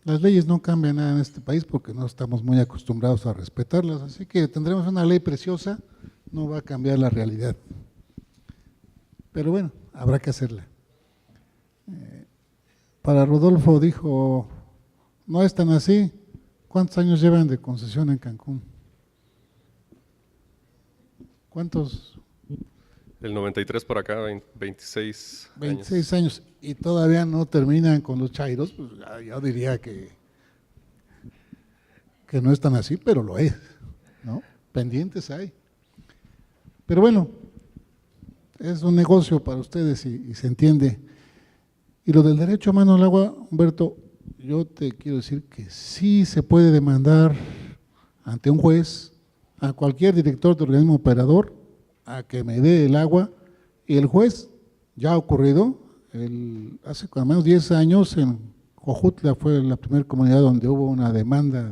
las leyes no cambian nada en este país porque no estamos muy acostumbrados a respetarlas, así que tendremos una ley preciosa, no va a cambiar la realidad. Pero bueno, habrá que hacerla. Para Rodolfo dijo, no es tan así. ¿Cuántos años llevan de concesión en Cancún? ¿Cuántos? Del 93 para acá, 26 años. 26 años. Y todavía no terminan con los chairos, pues yo diría que no es tan así, pero lo es, ¿no? Pendientes hay. Pero bueno, es un negocio para ustedes y se entiende. Y lo del derecho a mano al agua, Humberto, yo te quiero decir que sí se puede demandar ante un juez, a cualquier director de organismo operador, a que me dé el agua, y el juez, ya ha ocurrido, hace al menos 10 años en Jojutla fue la primera comunidad donde hubo una demanda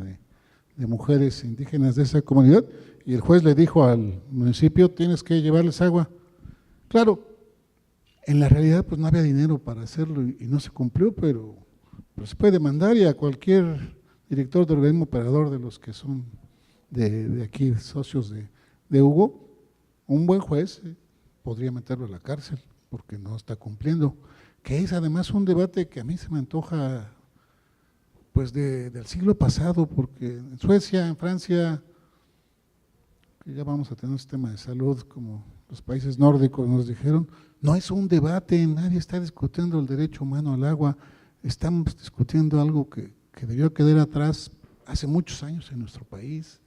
de mujeres indígenas de esa comunidad, y el juez le dijo al municipio, tienes que llevarles agua. Claro, en la realidad pues no había dinero para hacerlo y no se cumplió, pero se puede demandar, y a cualquier director de organismo operador de los que son de aquí, socios de Hugo, un buen juez podría meterlo a la cárcel porque no está cumpliendo, que es además un debate que a mí se me antoja pues del siglo pasado, porque en Suecia, en Francia, que ya vamos a tener un sistema de salud como los países nórdicos nos dijeron, no es un debate, nadie está discutiendo el derecho humano al agua, estamos discutiendo algo que debió quedar atrás hace muchos años en nuestro país,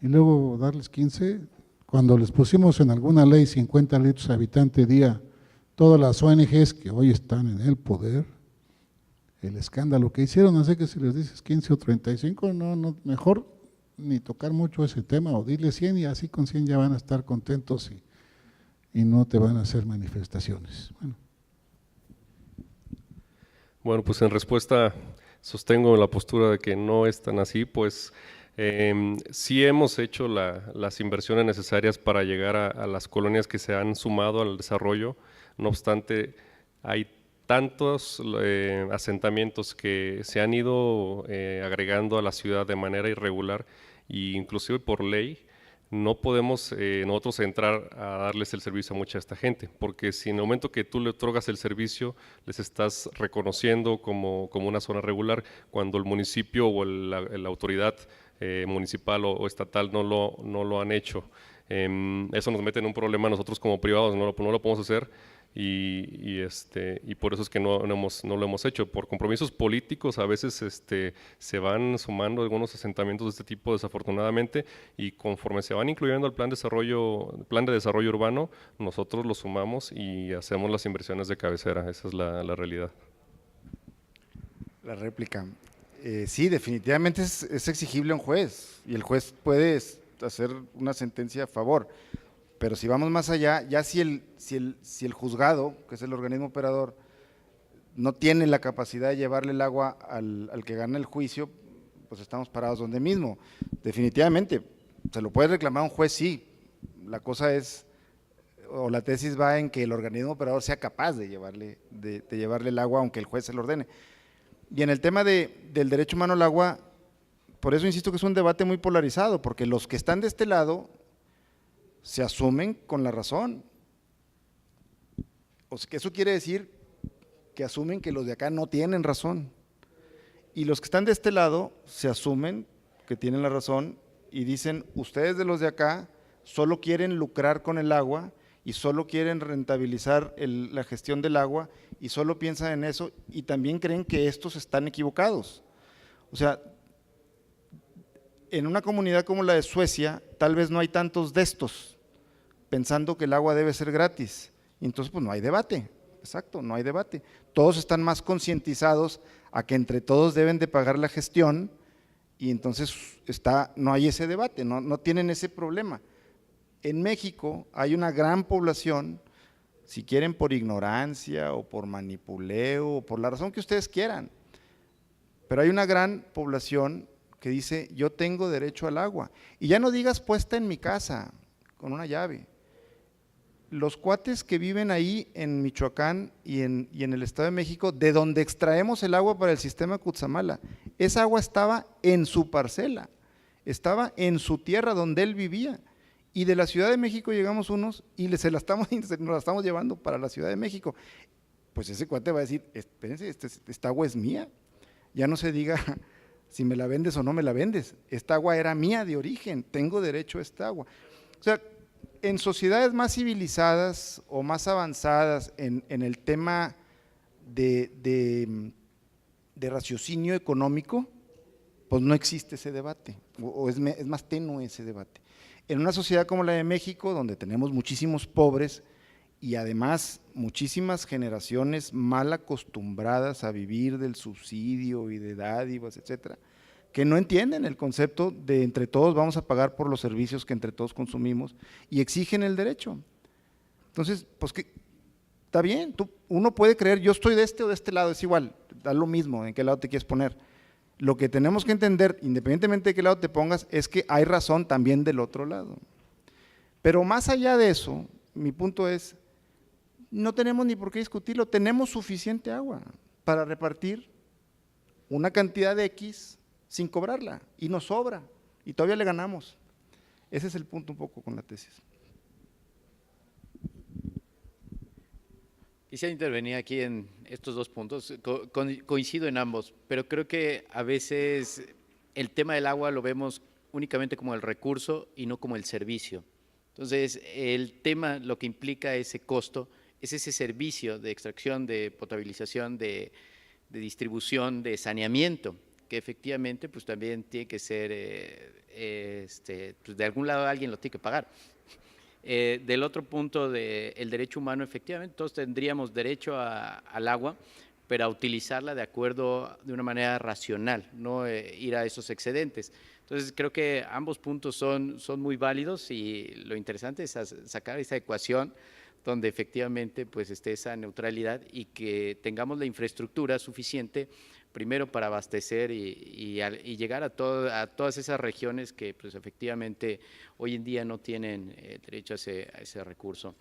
y luego darles 15, cuando les pusimos en alguna ley 50 litros habitante día, todas las ONGs que hoy están en el poder, el escándalo que hicieron, así que si les dices 15 o 35, no, mejor ni tocar mucho ese tema, o dile 100 y así con 100 ya van a estar contentos y no te van a hacer manifestaciones. Bueno, pues en respuesta sostengo la postura de que no es tan así, pues sí hemos hecho las inversiones necesarias para llegar a las colonias que se han sumado al desarrollo, no obstante hay tantos asentamientos que se han ido agregando a la ciudad de manera irregular e inclusive por ley, no podemos nosotros entrar a darles el servicio a mucha de esta gente, porque si en el momento que tú le otorgas el servicio, les estás reconociendo como una zona regular, cuando el municipio o la autoridad municipal o estatal no lo han hecho. Eso nos mete en un problema nosotros como privados, no lo podemos hacer. Y por eso es que no lo hemos hecho. Por compromisos políticos a veces se van sumando algunos asentamientos de este tipo desafortunadamente, y conforme se van incluyendo al plan de desarrollo urbano, nosotros lo sumamos y hacemos las inversiones de cabecera. Esa es la realidad. La réplica. Sí, definitivamente es exigible a un juez, y el juez puede hacer una sentencia a favor. Pero si vamos más allá, ya si el juzgado, que es el organismo operador, no tiene la capacidad de llevarle el agua al que gana el juicio, pues estamos parados donde mismo. Definitivamente, se lo puede reclamar un juez, sí. La cosa es, o la tesis va en que el organismo operador sea capaz de llevarle el agua, aunque el juez se lo ordene. Y en el tema del derecho humano al agua, por eso insisto que es un debate muy polarizado, porque los que están de este lado se asumen con la razón. O sea, que eso quiere decir que asumen que los de acá no tienen razón. Y los que están de este lado se asumen que tienen la razón y dicen, ustedes de los de acá solo quieren lucrar con el agua y solo quieren rentabilizar la gestión del agua y solo piensan en eso, y también creen que estos están equivocados. O sea, en una comunidad como la de Suecia, tal vez no hay tantos de estos, pensando que el agua debe ser gratis, y entonces pues no hay debate, exacto, no hay debate. Todos están más concientizados a que entre todos deben de pagar la gestión, y entonces no hay ese debate, no tienen ese problema. En México hay una gran población, si quieren por ignorancia o por manipuleo o por la razón que ustedes quieran, pero hay una gran población que dice, yo tengo derecho al agua, y ya no digas puesta en mi casa con una llave. Los cuates que viven ahí en Michoacán y en el Estado de México, de donde extraemos el agua para el sistema Cutzamala, esa agua estaba en su parcela, estaba en su tierra donde él vivía, y de la Ciudad de México llegamos unos y nos la estamos llevando para la Ciudad de México. Pues ese cuate va a decir, espérense, esta agua es mía, ya no se diga si me la vendes o no me la vendes, esta agua era mía de origen, tengo derecho a esta agua. O sea, en sociedades más civilizadas o más avanzadas en el tema de raciocinio económico, pues no existe ese debate, o es más tenue ese debate. En una sociedad como la de México, donde tenemos muchísimos pobres y además muchísimas generaciones mal acostumbradas a vivir del subsidio y de dádivas, etcétera, que no entienden el concepto de entre todos vamos a pagar por los servicios que entre todos consumimos y exigen el derecho. Entonces, pues que está bien, uno puede creer yo estoy de este o de este lado, es igual, da lo mismo en qué lado te quieres poner. Lo que tenemos que entender, independientemente de qué lado te pongas, es que hay razón también del otro lado. Pero más allá de eso, mi punto es, no tenemos ni por qué discutirlo, tenemos suficiente agua para repartir una cantidad de X sin cobrarla, y nos sobra, y todavía le ganamos. Ese es el punto un poco con la tesis. Quisiera intervenir aquí en estos dos puntos, coincido en ambos, pero creo que a veces el tema del agua lo vemos únicamente como el recurso y no como el servicio. Entonces, el tema, lo que implica ese costo, es ese servicio de extracción, de potabilización, de distribución, de saneamiento, que efectivamente pues también tiene que ser, pues de algún lado alguien lo tiene que pagar. Del otro punto del derecho humano, efectivamente todos tendríamos derecho al agua, pero a utilizarla de acuerdo, de una manera racional, no ir a esos excedentes. Entonces creo que ambos puntos son muy válidos y lo interesante es sacar esa ecuación donde efectivamente pues esté esa neutralidad y que tengamos la infraestructura suficiente primero para abastecer y llegar a todas esas regiones que pues efectivamente hoy en día no tienen derecho a ese recurso.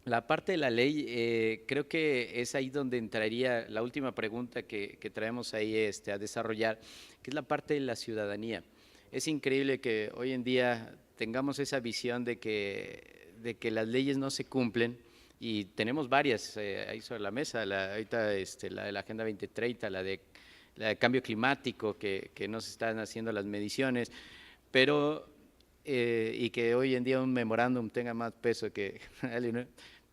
La parte de la ley, creo que es ahí donde entraría la última pregunta que traemos ahí a desarrollar, que es la parte de la ciudadanía. Es increíble que hoy en día tengamos esa visión de que las leyes no se cumplen, y tenemos varias ahí sobre la mesa, ahorita la de la Agenda 2030, la de cambio climático, que no se están haciendo las mediciones, pero y que hoy en día un memorándum tenga más peso que…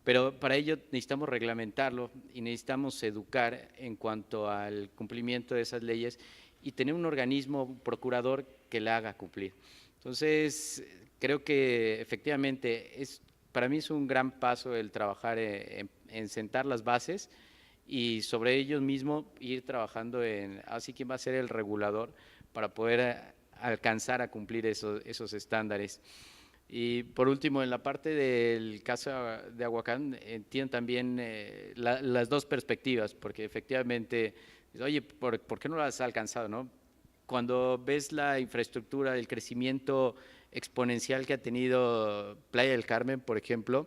Pero para ello necesitamos reglamentarlo y necesitamos educar en cuanto al cumplimiento de esas leyes y tener un organismo procurador que la haga cumplir. Entonces, creo que efectivamente para mí es un gran paso el trabajar en sentar las bases y sobre ellos mismos ir trabajando en así quién va a ser el regulador para poder alcanzar a cumplir esos estándares. Y por último, en la parte del caso de Aguacán, entiendo también las dos perspectivas, porque efectivamente, oye, ¿por qué no lo has alcanzado, no? Cuando ves la infraestructura, el crecimiento exponencial que ha tenido Playa del Carmen, por ejemplo,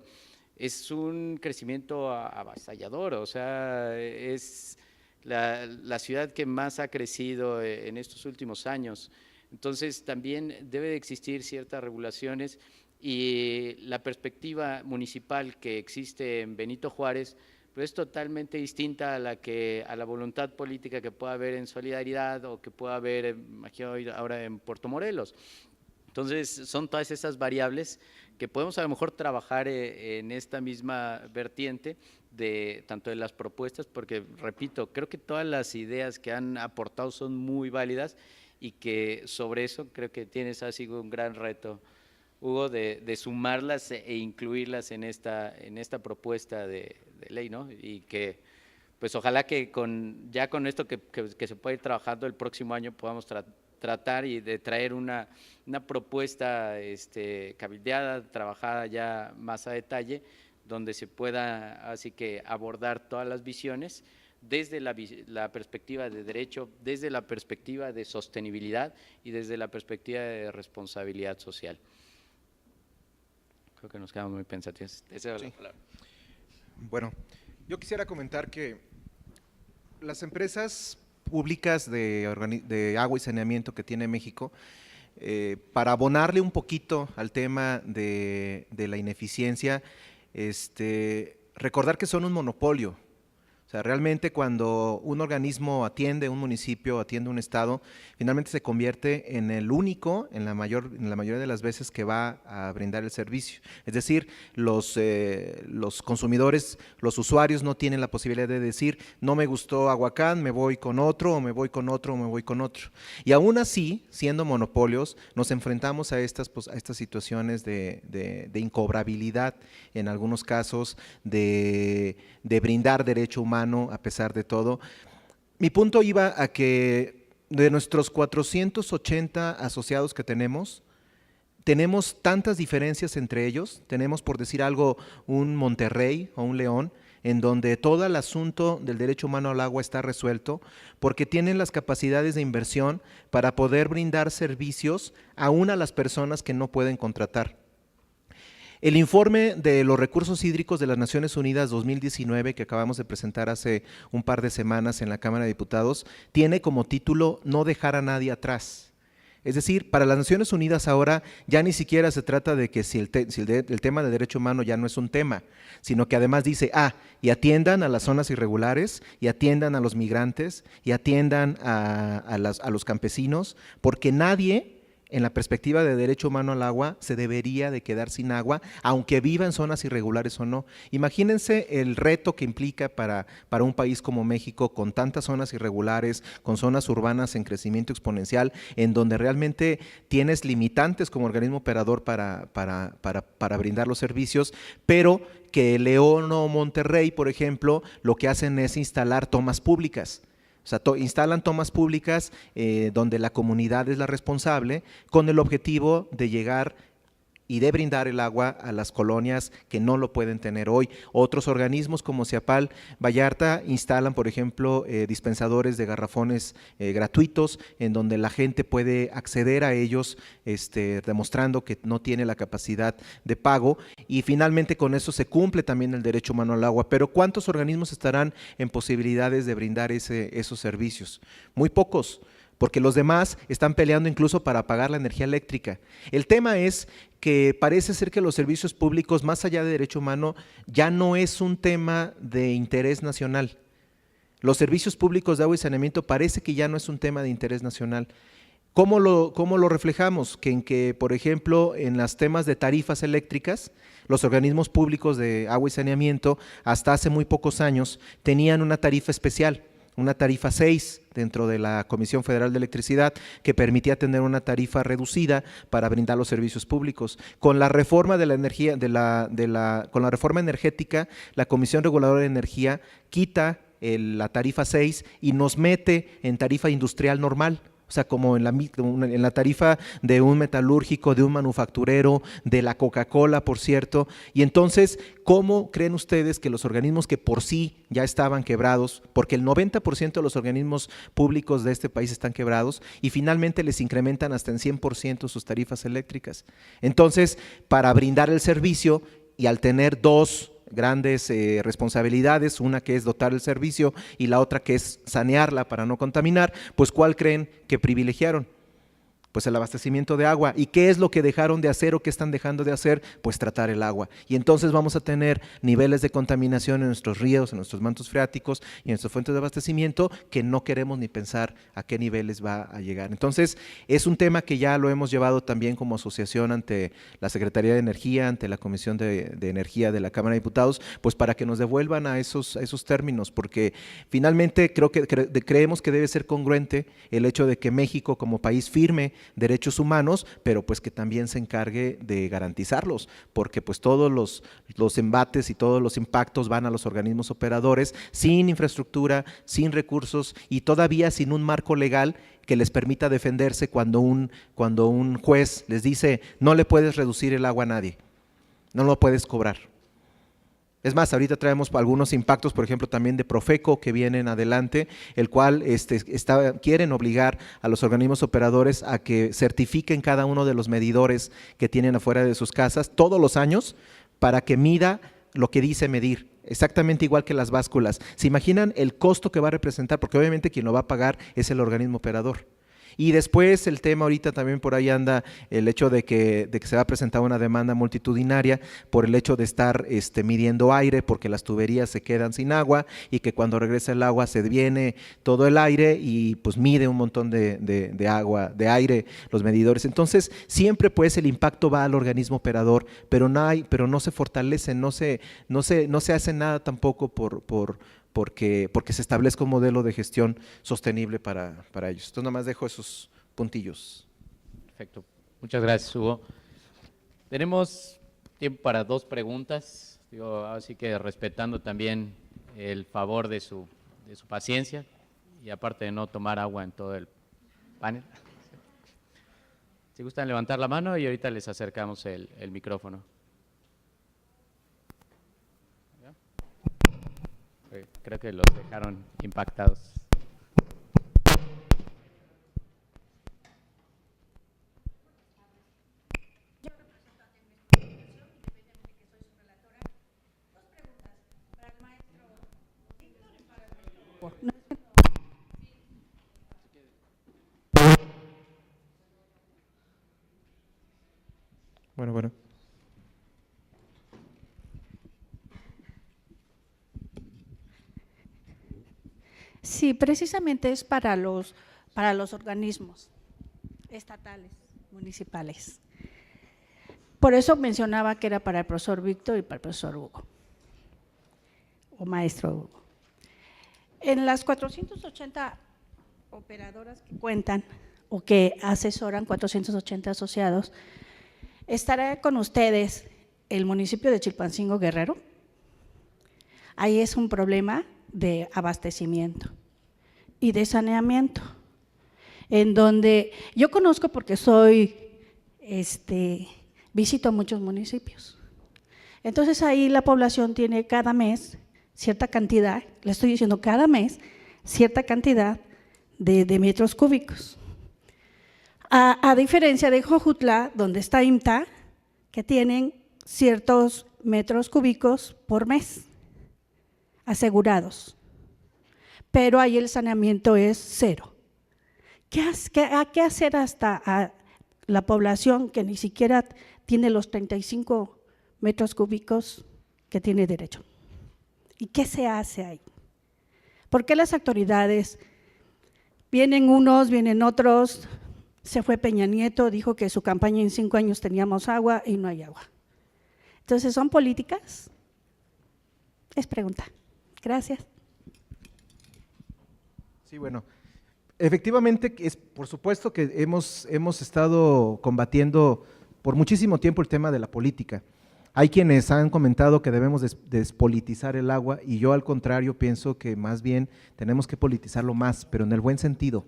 es un crecimiento avasallador, o sea, es la ciudad que más ha crecido en estos últimos años. Entonces, también debe de existir ciertas regulaciones y la perspectiva municipal que existe en Benito Juárez pues es totalmente distinta a la voluntad política que pueda haber en Solidaridad o que pueda haber, imagino, ahora en Puerto Morelos. Entonces, son todas esas variables que podemos a lo mejor trabajar en esta misma vertiente tanto de las propuestas, porque, repito, creo que todas las ideas que han aportado son muy válidas y que sobre eso creo que tienes así un gran reto, Hugo, de sumarlas e incluirlas en esta propuesta de ley, ¿no? Y que, pues ojalá que ya con esto que se pueda ir trabajando el próximo año podamos tratar y de traer una propuesta cabildeada, trabajada ya más a detalle, donde se pueda así que abordar todas las visiones desde la perspectiva de derecho, desde la perspectiva de sostenibilidad y desde la perspectiva de responsabilidad social. Creo que nos quedamos muy pensativos. Esa es la palabra. Bueno, yo quisiera comentar que las empresas públicas de agua y saneamiento que tiene México, para abonarle un poquito al tema de la ineficiencia, recordar que son un monopolio. O sea, realmente cuando un organismo atiende un municipio, atiende un estado, finalmente se convierte en el único, en la mayoría de las veces, que va a brindar el servicio. Es decir, los consumidores, los usuarios no tienen la posibilidad de decir, no me gustó Aguacán, me voy con otro, o me voy con otro, o me voy con otro. Y aún así, siendo monopolios, nos enfrentamos a estas situaciones de incobrabilidad, en algunos casos, de brindar derecho humano a pesar de todo. Mi punto iba a que de nuestros 480 asociados que tenemos tantas diferencias entre ellos. Tenemos, por decir algo, un Monterrey o un León, en donde todo el asunto del derecho humano al agua está resuelto, porque tienen las capacidades de inversión para poder brindar servicios aún a las personas que no pueden contratar. El informe de los recursos hídricos de las Naciones Unidas 2019, que acabamos de presentar hace un par de semanas en la Cámara de Diputados, tiene como título "No dejar a nadie atrás". Es decir, para las Naciones Unidas ahora ya ni siquiera se trata de que si el tema del derecho humano ya no es un tema, sino que además dice, y atiendan a las zonas irregulares, y atiendan a los migrantes, y atiendan a los campesinos, porque nadie, en la perspectiva de derecho humano al agua, se debería de quedar sin agua, aunque viva en zonas irregulares o no. Imagínense el reto que implica para un país como México, con tantas zonas irregulares, con zonas urbanas en crecimiento exponencial, en donde realmente tienes limitantes como organismo operador para brindar los servicios, pero que León o Monterrey, por ejemplo, lo que hacen es instalar tomas públicas. O sea, instalan tomas públicas donde la comunidad es la responsable, con el objetivo de llegar y de brindar el agua a las colonias que no lo pueden tener hoy. Otros organismos como Ciapal Vallarta instalan, por ejemplo, dispensadores de garrafones gratuitos, en donde la gente puede acceder a ellos, demostrando que no tiene la capacidad de pago, y finalmente con eso se cumple también el derecho humano al agua. Pero ¿cuántos organismos estarán en posibilidades de brindar esos servicios? Muy pocos, porque los demás están peleando incluso para pagar la energía eléctrica. El tema es que parece ser que los servicios públicos, más allá de derecho humano, ya no es un tema de interés nacional. Los servicios públicos de agua y saneamiento parece que ya no es un tema de interés nacional. ¿Cómo lo reflejamos? Que en que, por ejemplo, en los temas de tarifas eléctricas, los organismos públicos de agua y saneamiento, hasta hace muy pocos años, tenían una tarifa especial, una tarifa 6 dentro de la Comisión Federal de Electricidad, que permitía tener una tarifa reducida para brindar los servicios públicos. Con la reforma de la energía, con la reforma energética, la Comisión Reguladora de Energía quita la tarifa 6 y nos mete en tarifa industrial normal. O sea, como en la tarifa de un metalúrgico, de un manufacturero, de la Coca-Cola, por cierto. Y entonces, ¿cómo creen ustedes que los organismos que por sí ya estaban quebrados, porque el 90% de los organismos públicos de este país están quebrados, y finalmente les incrementan hasta en 100% sus tarifas eléctricas? Entonces, para brindar el servicio, y al tener dos grandes responsabilidades, una que es dotar el servicio y la otra que es sanearla para no contaminar, pues ¿cuál creen que privilegiaron? Pues el abastecimiento de agua. ¿Y qué es lo que dejaron de hacer o qué están dejando de hacer? Pues tratar el agua. Y entonces vamos a tener niveles de contaminación en nuestros ríos, en nuestros mantos freáticos y en nuestras fuentes de abastecimiento que no queremos ni pensar a qué niveles va a llegar. Entonces, es un tema que ya lo hemos llevado también como asociación ante la Secretaría de Energía, ante la Comisión de Energía de la Cámara de Diputados, pues para que nos devuelvan a esos términos, porque finalmente creemos que debe ser congruente el hecho de que México como país firme derechos humanos, pero pues que también se encargue de garantizarlos, porque pues todos los embates y todos los impactos van a los organismos operadores sin infraestructura, sin recursos y todavía sin un marco legal que les permita defenderse cuando un juez les dice no le puedes reducir el agua a nadie, no lo puedes cobrar. Es más, ahorita traemos algunos impactos, por ejemplo, también de Profeco que vienen adelante, el cual quieren obligar a los organismos operadores a que certifiquen cada uno de los medidores que tienen afuera de sus casas todos los años para que mida lo que dice medir. Exactamente igual que las básculas. ¿Se imaginan el costo que va a representar? Porque obviamente quien lo va a pagar es el organismo operador. Y después el tema ahorita también por ahí anda el hecho de que se va a presentar una demanda multitudinaria por el hecho de estar midiendo aire, porque las tuberías se quedan sin agua y que cuando regresa el agua se viene todo el aire y pues mide un montón de agua, de aire, los medidores. Entonces siempre pues el impacto va al organismo operador, pero no se fortalece, no se hace nada tampoco porque se establezca un modelo de gestión sostenible para ellos. Entonces, nada más dejo esos puntillos. Perfecto. Muchas gracias, Hugo. Tenemos tiempo para 2 preguntas, así que respetando también el favor de su paciencia y aparte de no tomar agua en todo el panel. Si gustan levantar la mano y ahorita les acercamos el micrófono. Creo que los dejaron impactados. Bueno. Sí, precisamente es para los organismos estatales, municipales. Por eso mencionaba que era para el profesor Víctor y para el profesor Hugo, o maestro Hugo. En las 480 operadoras que cuentan o que asesoran, 480 asociados, estará con ustedes el municipio de Chilpancingo Guerrero. Ahí es un problema de abastecimiento y de saneamiento, en donde yo conozco porque visito muchos municipios. Entonces ahí la población tiene cada mes cierta cantidad, le estoy diciendo cada mes, cierta cantidad de metros cúbicos. A diferencia de Jojutla, donde está IMTA, que tienen ciertos metros cúbicos por mes asegurados, pero ahí el saneamiento es cero. ¿Qué hacer hasta a la población que ni siquiera tiene los 35 metros cúbicos que tiene derecho? ¿Y qué se hace ahí? ¿Por qué las autoridades, vienen unos, vienen otros? Se fue Peña Nieto, dijo que su campaña en 5 años teníamos agua y no hay agua. Entonces, ¿son políticas? Es pregunta. Gracias. Sí, bueno, efectivamente, por supuesto que hemos estado combatiendo por muchísimo tiempo el tema de la política. Hay quienes han comentado que debemos despolitizar el agua y yo al contrario pienso que más bien tenemos que politizarlo más, pero en el buen sentido.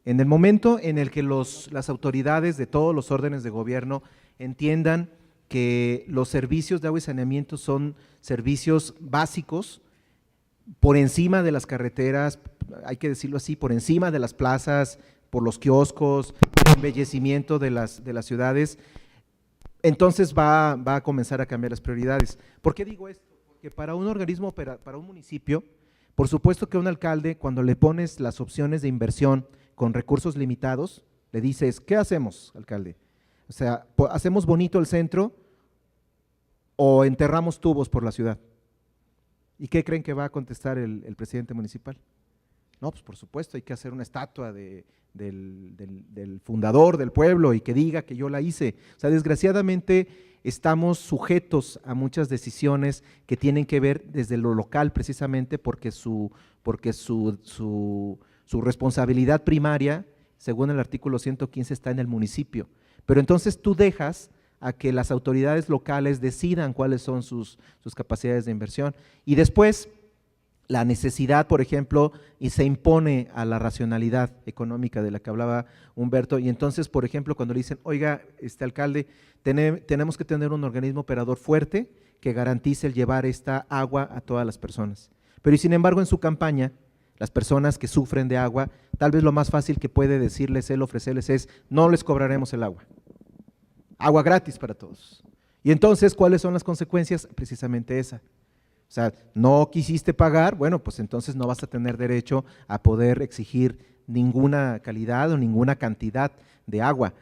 En el momento en el que las autoridades de todos los órdenes de gobierno entiendan que los servicios de agua y saneamiento son servicios básicos, por encima de las carreteras, hay que decirlo así, por encima de las plazas, por los kioscos, el embellecimiento de las ciudades, entonces va a comenzar a cambiar las prioridades. ¿Por qué digo esto? Porque para un organismo, para un municipio, por supuesto que un alcalde, cuando le pones las opciones de inversión con recursos limitados, le dices, ¿qué hacemos, alcalde? O sea, ¿hacemos bonito el centro o enterramos tubos por la ciudad? ¿Y qué creen que va a contestar el presidente municipal? No, pues por supuesto, hay que hacer una estatua del fundador del pueblo y que diga que yo la hice. O sea, desgraciadamente estamos sujetos a muchas decisiones que tienen que ver desde lo local precisamente porque su responsabilidad primaria, según el artículo 115, está en el municipio. Pero entonces tú dejas a que las autoridades locales decidan cuáles son sus capacidades de inversión. Y después, la necesidad, por ejemplo, y se impone a la racionalidad económica de la que hablaba Humberto, y entonces, por ejemplo, cuando le dicen, oiga, alcalde, tenemos que tener un organismo operador fuerte que garantice el llevar esta agua a todas las personas. Pero y sin embargo, en su campaña, las personas que sufren de agua, tal vez lo más fácil que puede decirles él, ofrecerles es, no les cobraremos el agua. Agua gratis para todos. Y entonces, ¿cuáles son las consecuencias? Precisamente esa. O sea, no quisiste pagar, bueno, pues entonces no vas a tener derecho a poder exigir ninguna calidad o ninguna cantidad de agua.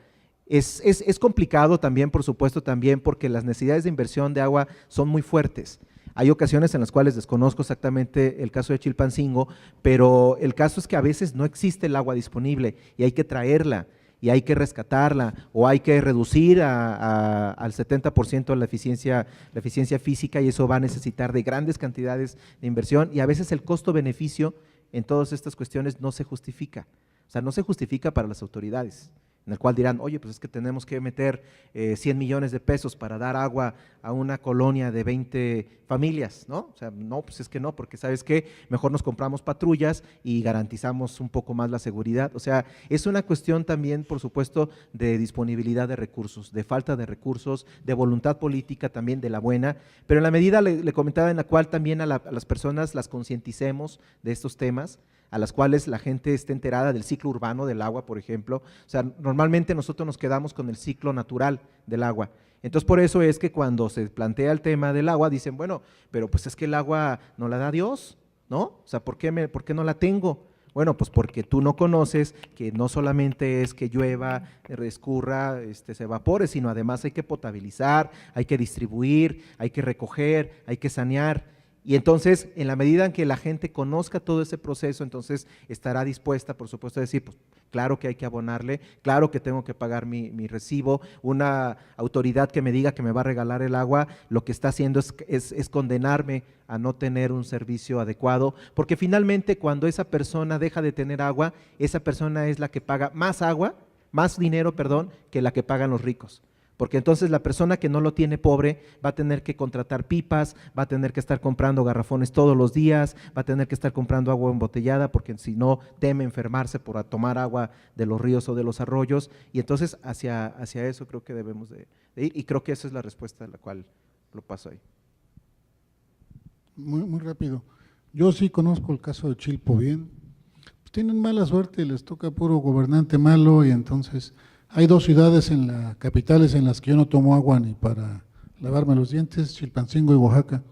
Es complicado también, por supuesto, también porque las necesidades de inversión de agua son muy fuertes. Hay ocasiones en las cuales desconozco exactamente el caso de Chilpancingo, pero el caso es que a veces no existe el agua disponible y hay que traerla y hay que rescatarla o hay que reducir al 70% la eficiencia física y eso va a necesitar de grandes cantidades de inversión y a veces el costo-beneficio en todas estas cuestiones no se justifica, o sea, no se justifica para las autoridades. en el cual dirán, oye, pues es que tenemos que meter 100 millones de pesos para dar agua a una colonia de 20 familias, ¿no? O sea, no, pues es que no, porque ¿sabes qué? Mejor nos compramos patrullas y garantizamos un poco más la seguridad. O sea, es una cuestión también, por supuesto, de disponibilidad de recursos, de falta de recursos, de voluntad política también, de la buena, pero en la medida, le comentaba, en la cual también a las personas las concienticemos de estos temas, a las cuales la gente esté enterada del ciclo urbano del agua, por ejemplo. O sea, normalmente nosotros nos quedamos con el ciclo natural del agua. Entonces, por eso es que cuando se plantea el tema del agua, dicen, bueno, pero pues es que el agua no la da Dios, ¿no? O sea, ¿por qué no la tengo? Bueno, pues porque tú no conoces que no solamente es que llueva, escurra, se evapore, sino además hay que potabilizar, hay que distribuir, hay que recoger, hay que sanear. Y entonces, en la medida en que la gente conozca todo ese proceso, entonces estará dispuesta, por supuesto, a decir, pues claro que hay que abonarle, claro que tengo que pagar mi recibo. Una autoridad que me diga que me va a regalar el agua, lo que está haciendo es condenarme a no tener un servicio adecuado, porque finalmente cuando esa persona deja de tener agua, esa persona es la que paga más dinero, que la que pagan los ricos. Porque entonces la persona que no lo tiene pobre va a tener que contratar pipas, va a tener que estar comprando garrafones todos los días, va a tener que estar comprando agua embotellada, porque si no teme enfermarse por tomar agua de los ríos o de los arroyos, y entonces hacia eso creo que debemos de ir, y creo que esa es la respuesta a la cual lo paso ahí. Muy rápido. Yo sí conozco el caso de Chilpo bien. Pues tienen mala suerte, les toca puro gobernante malo, y entonces hay 2 ciudades capitales en las que yo no tomo agua ni para lavarme los dientes, Chilpancingo y Oaxaca.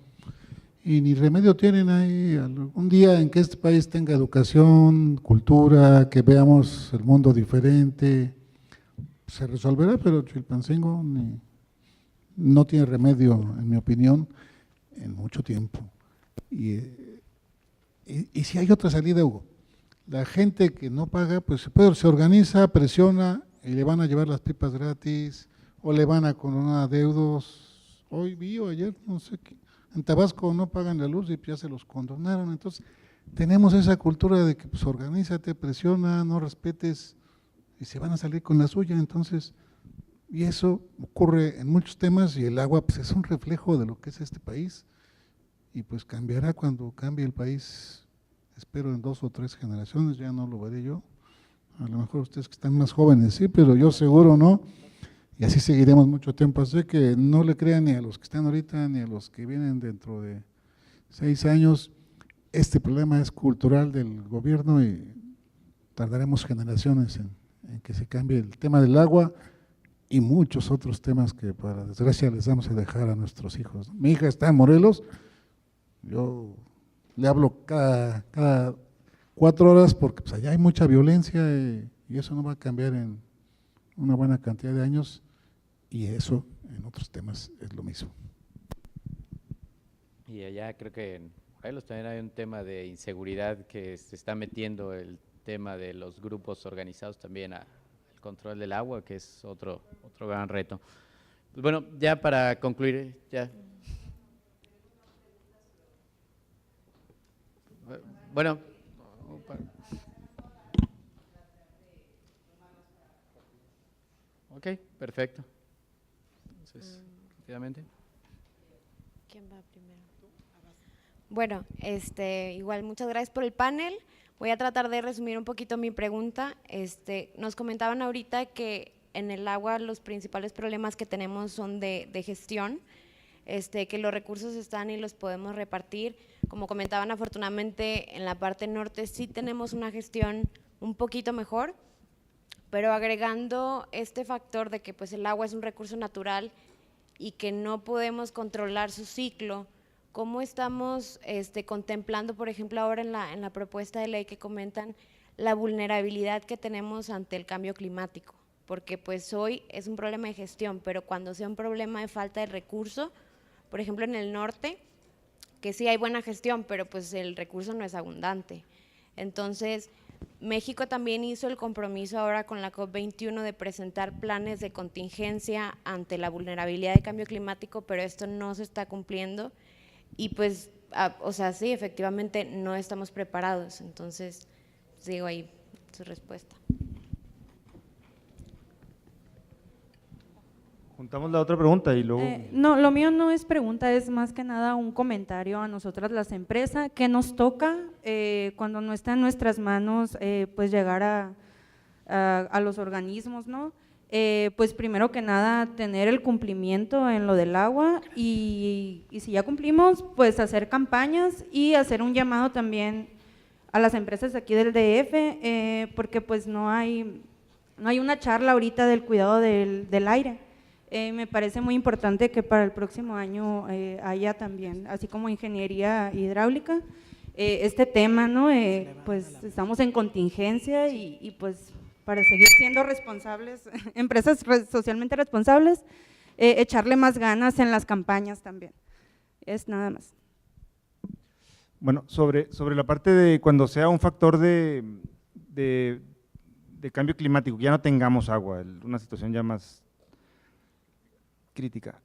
Y ni remedio tienen ahí. Algún día en que este país tenga educación, cultura, que veamos el mundo diferente, se resolverá, pero Chilpancingo no tiene remedio, en mi opinión, en mucho tiempo. Y si hay otra salida, Hugo, la gente que no paga, pues se organiza, presiona, y le van a llevar las pipas gratis, o le van a coronar adeudos. Hoy vi o ayer, no sé qué, en Tabasco no pagan la luz y ya se los condonaron. Entonces, tenemos esa cultura de que pues organízate, presiona, no respetes, y se van a salir con la suya. Entonces, y eso ocurre en muchos temas, y el agua pues es un reflejo de lo que es este país, y pues cambiará cuando cambie el país. Espero en 2 o 3 generaciones, ya no lo veré yo. A lo mejor ustedes que están más jóvenes sí, pero yo seguro no, y así seguiremos mucho tiempo. Así que no le crean ni a los que están ahorita ni a los que vienen dentro de 6 años. Este problema es cultural del gobierno y tardaremos generaciones en que se cambie el tema del agua y muchos otros temas que para desgracia les vamos a dejar a nuestros hijos. Mi hija está en Morelos, yo le hablo cada 4 horas porque pues allá hay mucha violencia, y eso no va a cambiar en una buena cantidad de años, y eso en otros temas es lo mismo. Y allá creo que en Morelos también hay un tema de inseguridad que se está metiendo el tema de los grupos organizados también al control del agua, que es otro gran reto. Pues bueno, ya para concluir, ya. Bueno. Ok, perfecto. Entonces, rápidamente. ¿Quién va primero? Bueno, igual muchas gracias por el panel. Voy a tratar de resumir un poquito mi pregunta. Nos comentaban ahorita que en el agua los principales problemas que tenemos son de gestión, que los recursos están y los podemos repartir. Como comentaban, afortunadamente en la parte norte sí tenemos una gestión un poquito mejor, pero agregando este factor de que pues el agua es un recurso natural y que no podemos controlar su ciclo, ¿cómo estamos contemplando, por ejemplo, ahora en la propuesta de ley que comentan, la vulnerabilidad que tenemos ante el cambio climático? Porque pues hoy es un problema de gestión, pero cuando sea un problema de falta de recurso, por ejemplo en el norte, que sí hay buena gestión, pero pues el recurso no es abundante. Entonces, México también hizo el compromiso ahora con la COP21 de presentar planes de contingencia ante la vulnerabilidad de cambio climático, pero esto no se está cumpliendo y pues, o sea, sí, efectivamente no estamos preparados. Entonces, digo ahí su respuesta. Juntamos la otra pregunta y luego… No, lo mío no es pregunta, es más que nada un comentario a nosotras las empresas, que nos toca cuando no está en nuestras manos pues llegar a los organismos, ¿no? Pues primero que nada tener el cumplimiento en lo del agua y si ya cumplimos, pues hacer campañas y hacer un llamado también a las empresas aquí del DF, porque pues no hay una charla ahorita del cuidado del aire. Me parece muy importante que para el próximo año haya también, así como ingeniería hidráulica, este tema, ¿no? Pues estamos en contingencia y pues para seguir siendo responsables, empresas socialmente responsables, echarle más ganas en las campañas también. Es nada más. Bueno, sobre la parte de cuando sea un factor de cambio climático, ya no tengamos agua, una situación ya más crítica.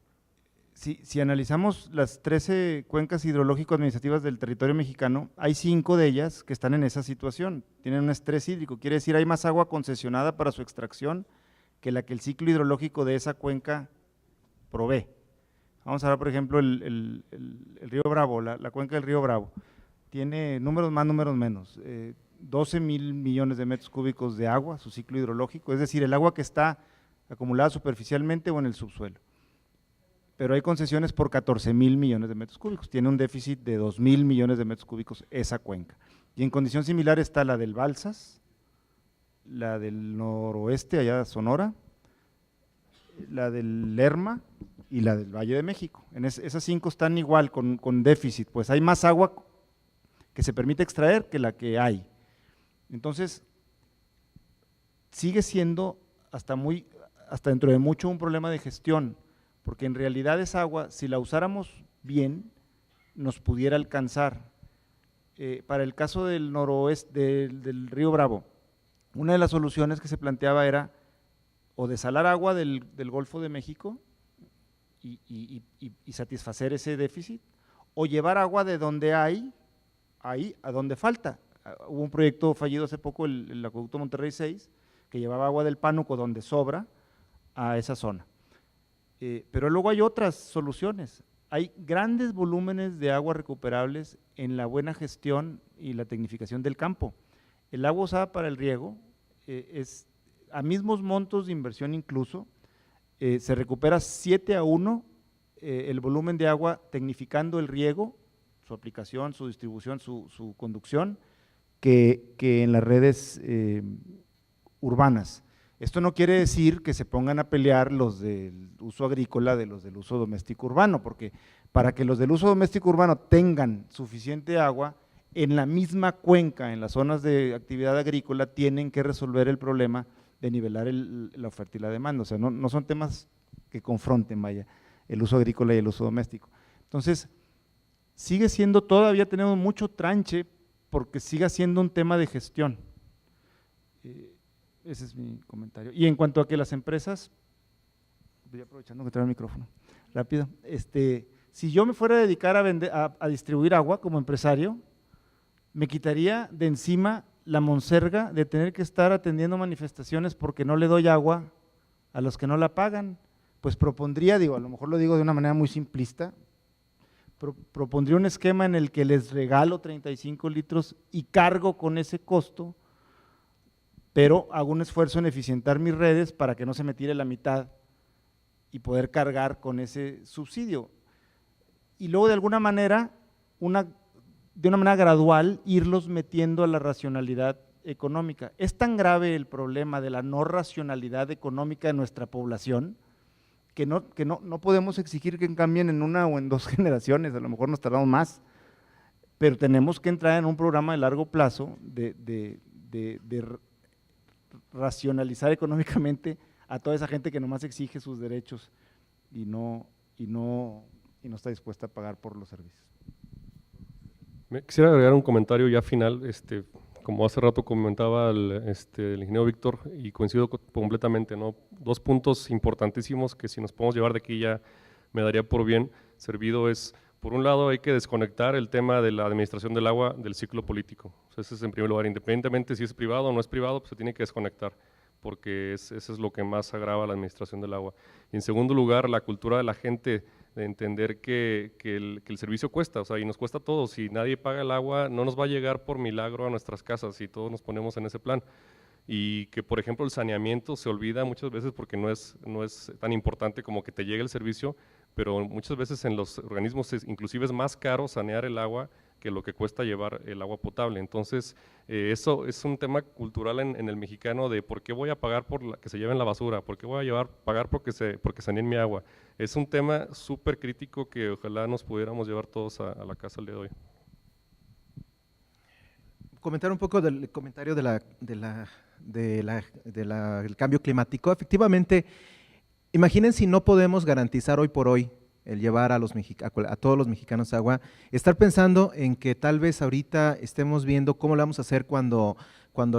Si analizamos las 13 cuencas hidrológico-administrativas del territorio mexicano, hay 5 de ellas que están en esa situación, tienen un estrés hídrico, quiere decir hay más agua concesionada para su extracción que la que el ciclo hidrológico de esa cuenca provee. Vamos a ver, por ejemplo, el río Bravo, la cuenca del río Bravo, tiene números más, números menos, 12,000 millones de metros cúbicos de agua, su ciclo hidrológico, es decir, el agua que está acumulada superficialmente o en el subsuelo. Pero hay concesiones por 14,000 millones de metros cúbicos, tiene un déficit de 2,000 millones de metros cúbicos esa cuenca. Y en condición similar está la del Balsas, la del noroeste, allá Sonora, la del Lerma y la del Valle de México. Esas 5 están igual, con déficit, pues hay más agua que se permite extraer que la que hay. Entonces, sigue siendo hasta dentro de mucho un problema de gestión, porque en realidad esa agua, si la usáramos bien, nos pudiera alcanzar. Para el caso del noroeste, del río Bravo, una de las soluciones que se planteaba era o desalar agua del Golfo de México y satisfacer ese déficit, o llevar agua de donde hay, ahí a donde falta. Hubo un proyecto fallido hace poco, el acueducto Monterrey 6, que llevaba agua del Pánuco donde sobra a esa zona. Pero luego hay otras soluciones, hay grandes volúmenes de agua recuperables en la buena gestión y la tecnificación del campo. El agua usada para el riego es a mismos montos de inversión incluso, se recupera 7-1 el volumen de agua tecnificando el riego, su aplicación, su distribución, su conducción, que en las redes urbanas. Esto no quiere decir que se pongan a pelear los del uso agrícola de los del uso doméstico urbano, porque para que los del uso doméstico urbano tengan suficiente agua, en la misma cuenca, en las zonas de actividad agrícola, tienen que resolver el problema de nivelar la oferta y la demanda. O sea, no son temas que confronten, vaya, el uso agrícola y el uso doméstico. Entonces, sigue siendo, todavía tenemos mucho tranche, porque sigue siendo un tema de gestión. Ese es mi comentario. Y en cuanto a que las empresas, voy aprovechando que traigo el micrófono, rápido, si yo me fuera a dedicar a distribuir agua como empresario, me quitaría de encima la monserga de tener que estar atendiendo manifestaciones porque no le doy agua a los que no la pagan. Pues propondría, a lo mejor lo digo de una manera muy simplista, propondría un esquema en el que les regalo 35 litros y cargo con ese costo, pero hago un esfuerzo en eficientar mis redes para que no se me tire la mitad y poder cargar con ese subsidio. Y luego de alguna manera, de una manera gradual, irlos metiendo a la racionalidad económica. Es tan grave el problema de la no racionalidad económica de nuestra población que no podemos exigir que cambien en 1 o en 2 generaciones, a lo mejor nos tardamos más, pero tenemos que entrar en un programa de largo plazo de racionalizar económicamente a toda esa gente que nomás exige sus derechos y no está dispuesta a pagar por los servicios. Quisiera agregar un comentario ya final, como hace rato comentaba el ingeniero Víctor, y coincido completamente, ¿no? 2 puntos importantísimos que si nos podemos llevar de aquí ya me daría por bien servido es, por un lado hay que desconectar el tema de la administración del agua del ciclo político, o sea, ese es en primer lugar, independientemente si es privado o no es privado, pues se tiene que desconectar, porque eso es lo que más agrava la administración del agua. Y en segundo lugar, la cultura de la gente de entender que el servicio cuesta, o sea, y nos cuesta a todos. Si nadie paga el agua, no nos va a llegar por milagro a nuestras casas si todos nos ponemos en ese plan. Y que, por ejemplo, el saneamiento se olvida muchas veces porque no es tan importante como que te llegue el servicio, pero muchas veces en los organismos inclusive es más caro sanear el agua que lo que cuesta llevar el agua potable. Entonces, eso es un tema cultural en el mexicano de por qué voy a pagar por que se lleven la basura, por qué voy a pagar porque saneen mi agua. Es un tema súper crítico que ojalá nos pudiéramos llevar todos a la casa el día de hoy. Comentar un poco del comentario del cambio climático. Efectivamente, imaginen si no podemos garantizar hoy por hoy el llevar a todos los mexicanos agua, estar pensando en que tal vez ahorita estemos viendo cómo lo vamos a hacer cuando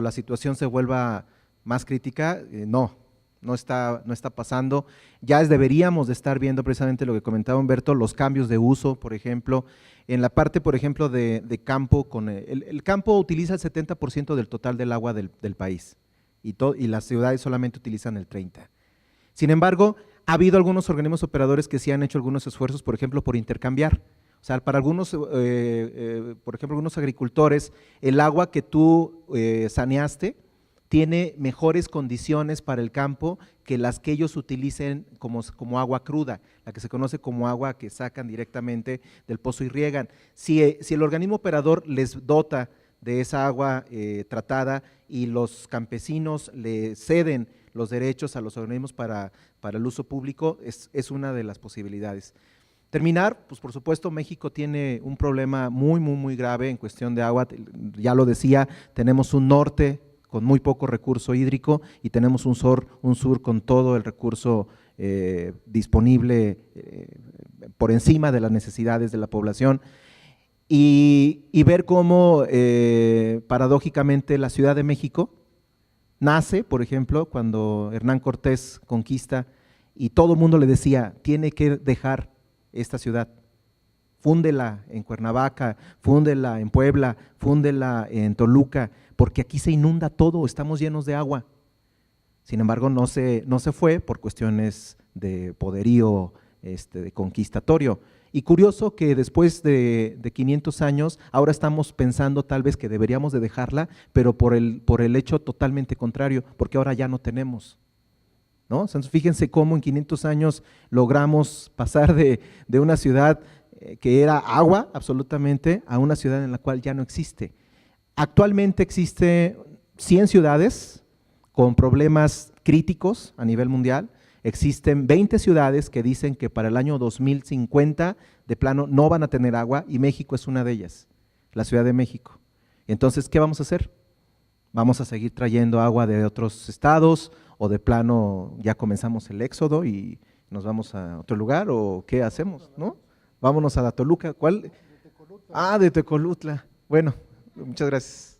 la situación se vuelva más crítica. No está pasando. Ya deberíamos de estar viendo precisamente lo que comentaba Humberto, los cambios de uso, por ejemplo, en la parte, por ejemplo, de campo. El campo utiliza el 70% del total del agua del país y las ciudades solamente utilizan el 30%. Sin embargo, ha habido algunos organismos operadores que sí han hecho algunos esfuerzos, por ejemplo, por intercambiar. O sea, para algunos, por ejemplo, algunos agricultores, el agua que tú saneaste tiene mejores condiciones para el campo que las que ellos utilicen como agua cruda, la que se conoce como agua que sacan directamente del pozo y riegan. Si el organismo operador les dota de esa agua tratada y los campesinos le ceden los derechos a los organismos para el uso público, es una de las posibilidades. Terminar, pues por supuesto México tiene un problema muy grave en cuestión de agua. Ya lo decía, tenemos un norte con muy poco recurso hídrico y tenemos un sur con todo el recurso disponible por encima de las necesidades de la población, y ver cómo paradójicamente la Ciudad de México nace, por ejemplo, cuando Hernán Cortés conquista y todo el mundo le decía, tiene que dejar esta ciudad, fúndela en Cuernavaca, fúndela en Puebla, fúndela en Toluca, porque aquí se inunda todo, estamos llenos de agua. Sin embargo, no se fue por cuestiones de poderío de conquistatorio. Y curioso que después de 500 años, ahora estamos pensando tal vez que deberíamos de dejarla, pero por el hecho totalmente contrario, porque ahora ya no tenemos, ¿no? Entonces, fíjense cómo en 500 años logramos pasar de una ciudad que era agua absolutamente a una ciudad en la cual ya no existe. Actualmente existe 100 ciudades con problemas críticos a nivel mundial. Existen 20 ciudades que dicen que para el año 2050 de plano no van a tener agua y México es una de ellas, la Ciudad de México. Entonces, ¿qué vamos a hacer? ¿Vamos a seguir trayendo agua de otros estados o de plano ya comenzamos el éxodo y nos vamos a otro lugar o qué hacemos, ¿no? Vámonos a la Toluca. ¿Cuál? De Tecolutla. De Tecolutla. Bueno, muchas gracias.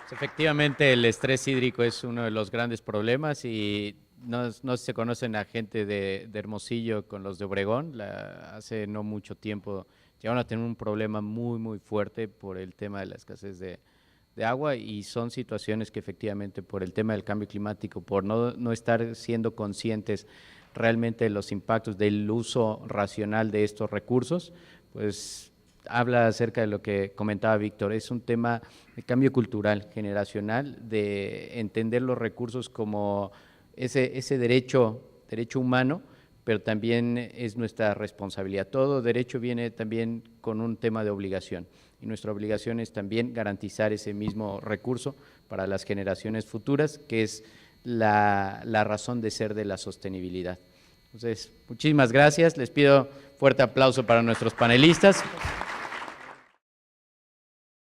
Efectivamente, el estrés hídrico es uno de los grandes problemas y no se conocen a gente de Hermosillo con los de Obregón. Hace no mucho tiempo llegaron a tener un problema muy fuerte por el tema de la escasez de agua, y son situaciones que efectivamente por el tema del cambio climático, por no estar siendo conscientes realmente de los impactos del uso racional de estos recursos, pues habla acerca de lo que comentaba Víctor. Es un tema de cambio cultural, generacional, de entender los recursos como ese derecho humano, pero también es nuestra responsabilidad. Todo derecho viene también con un tema de obligación, y nuestra obligación es también garantizar ese mismo recurso para las generaciones futuras, que es la razón de ser de la sostenibilidad. Entonces, muchísimas gracias. Les pido fuerte aplauso para nuestros panelistas.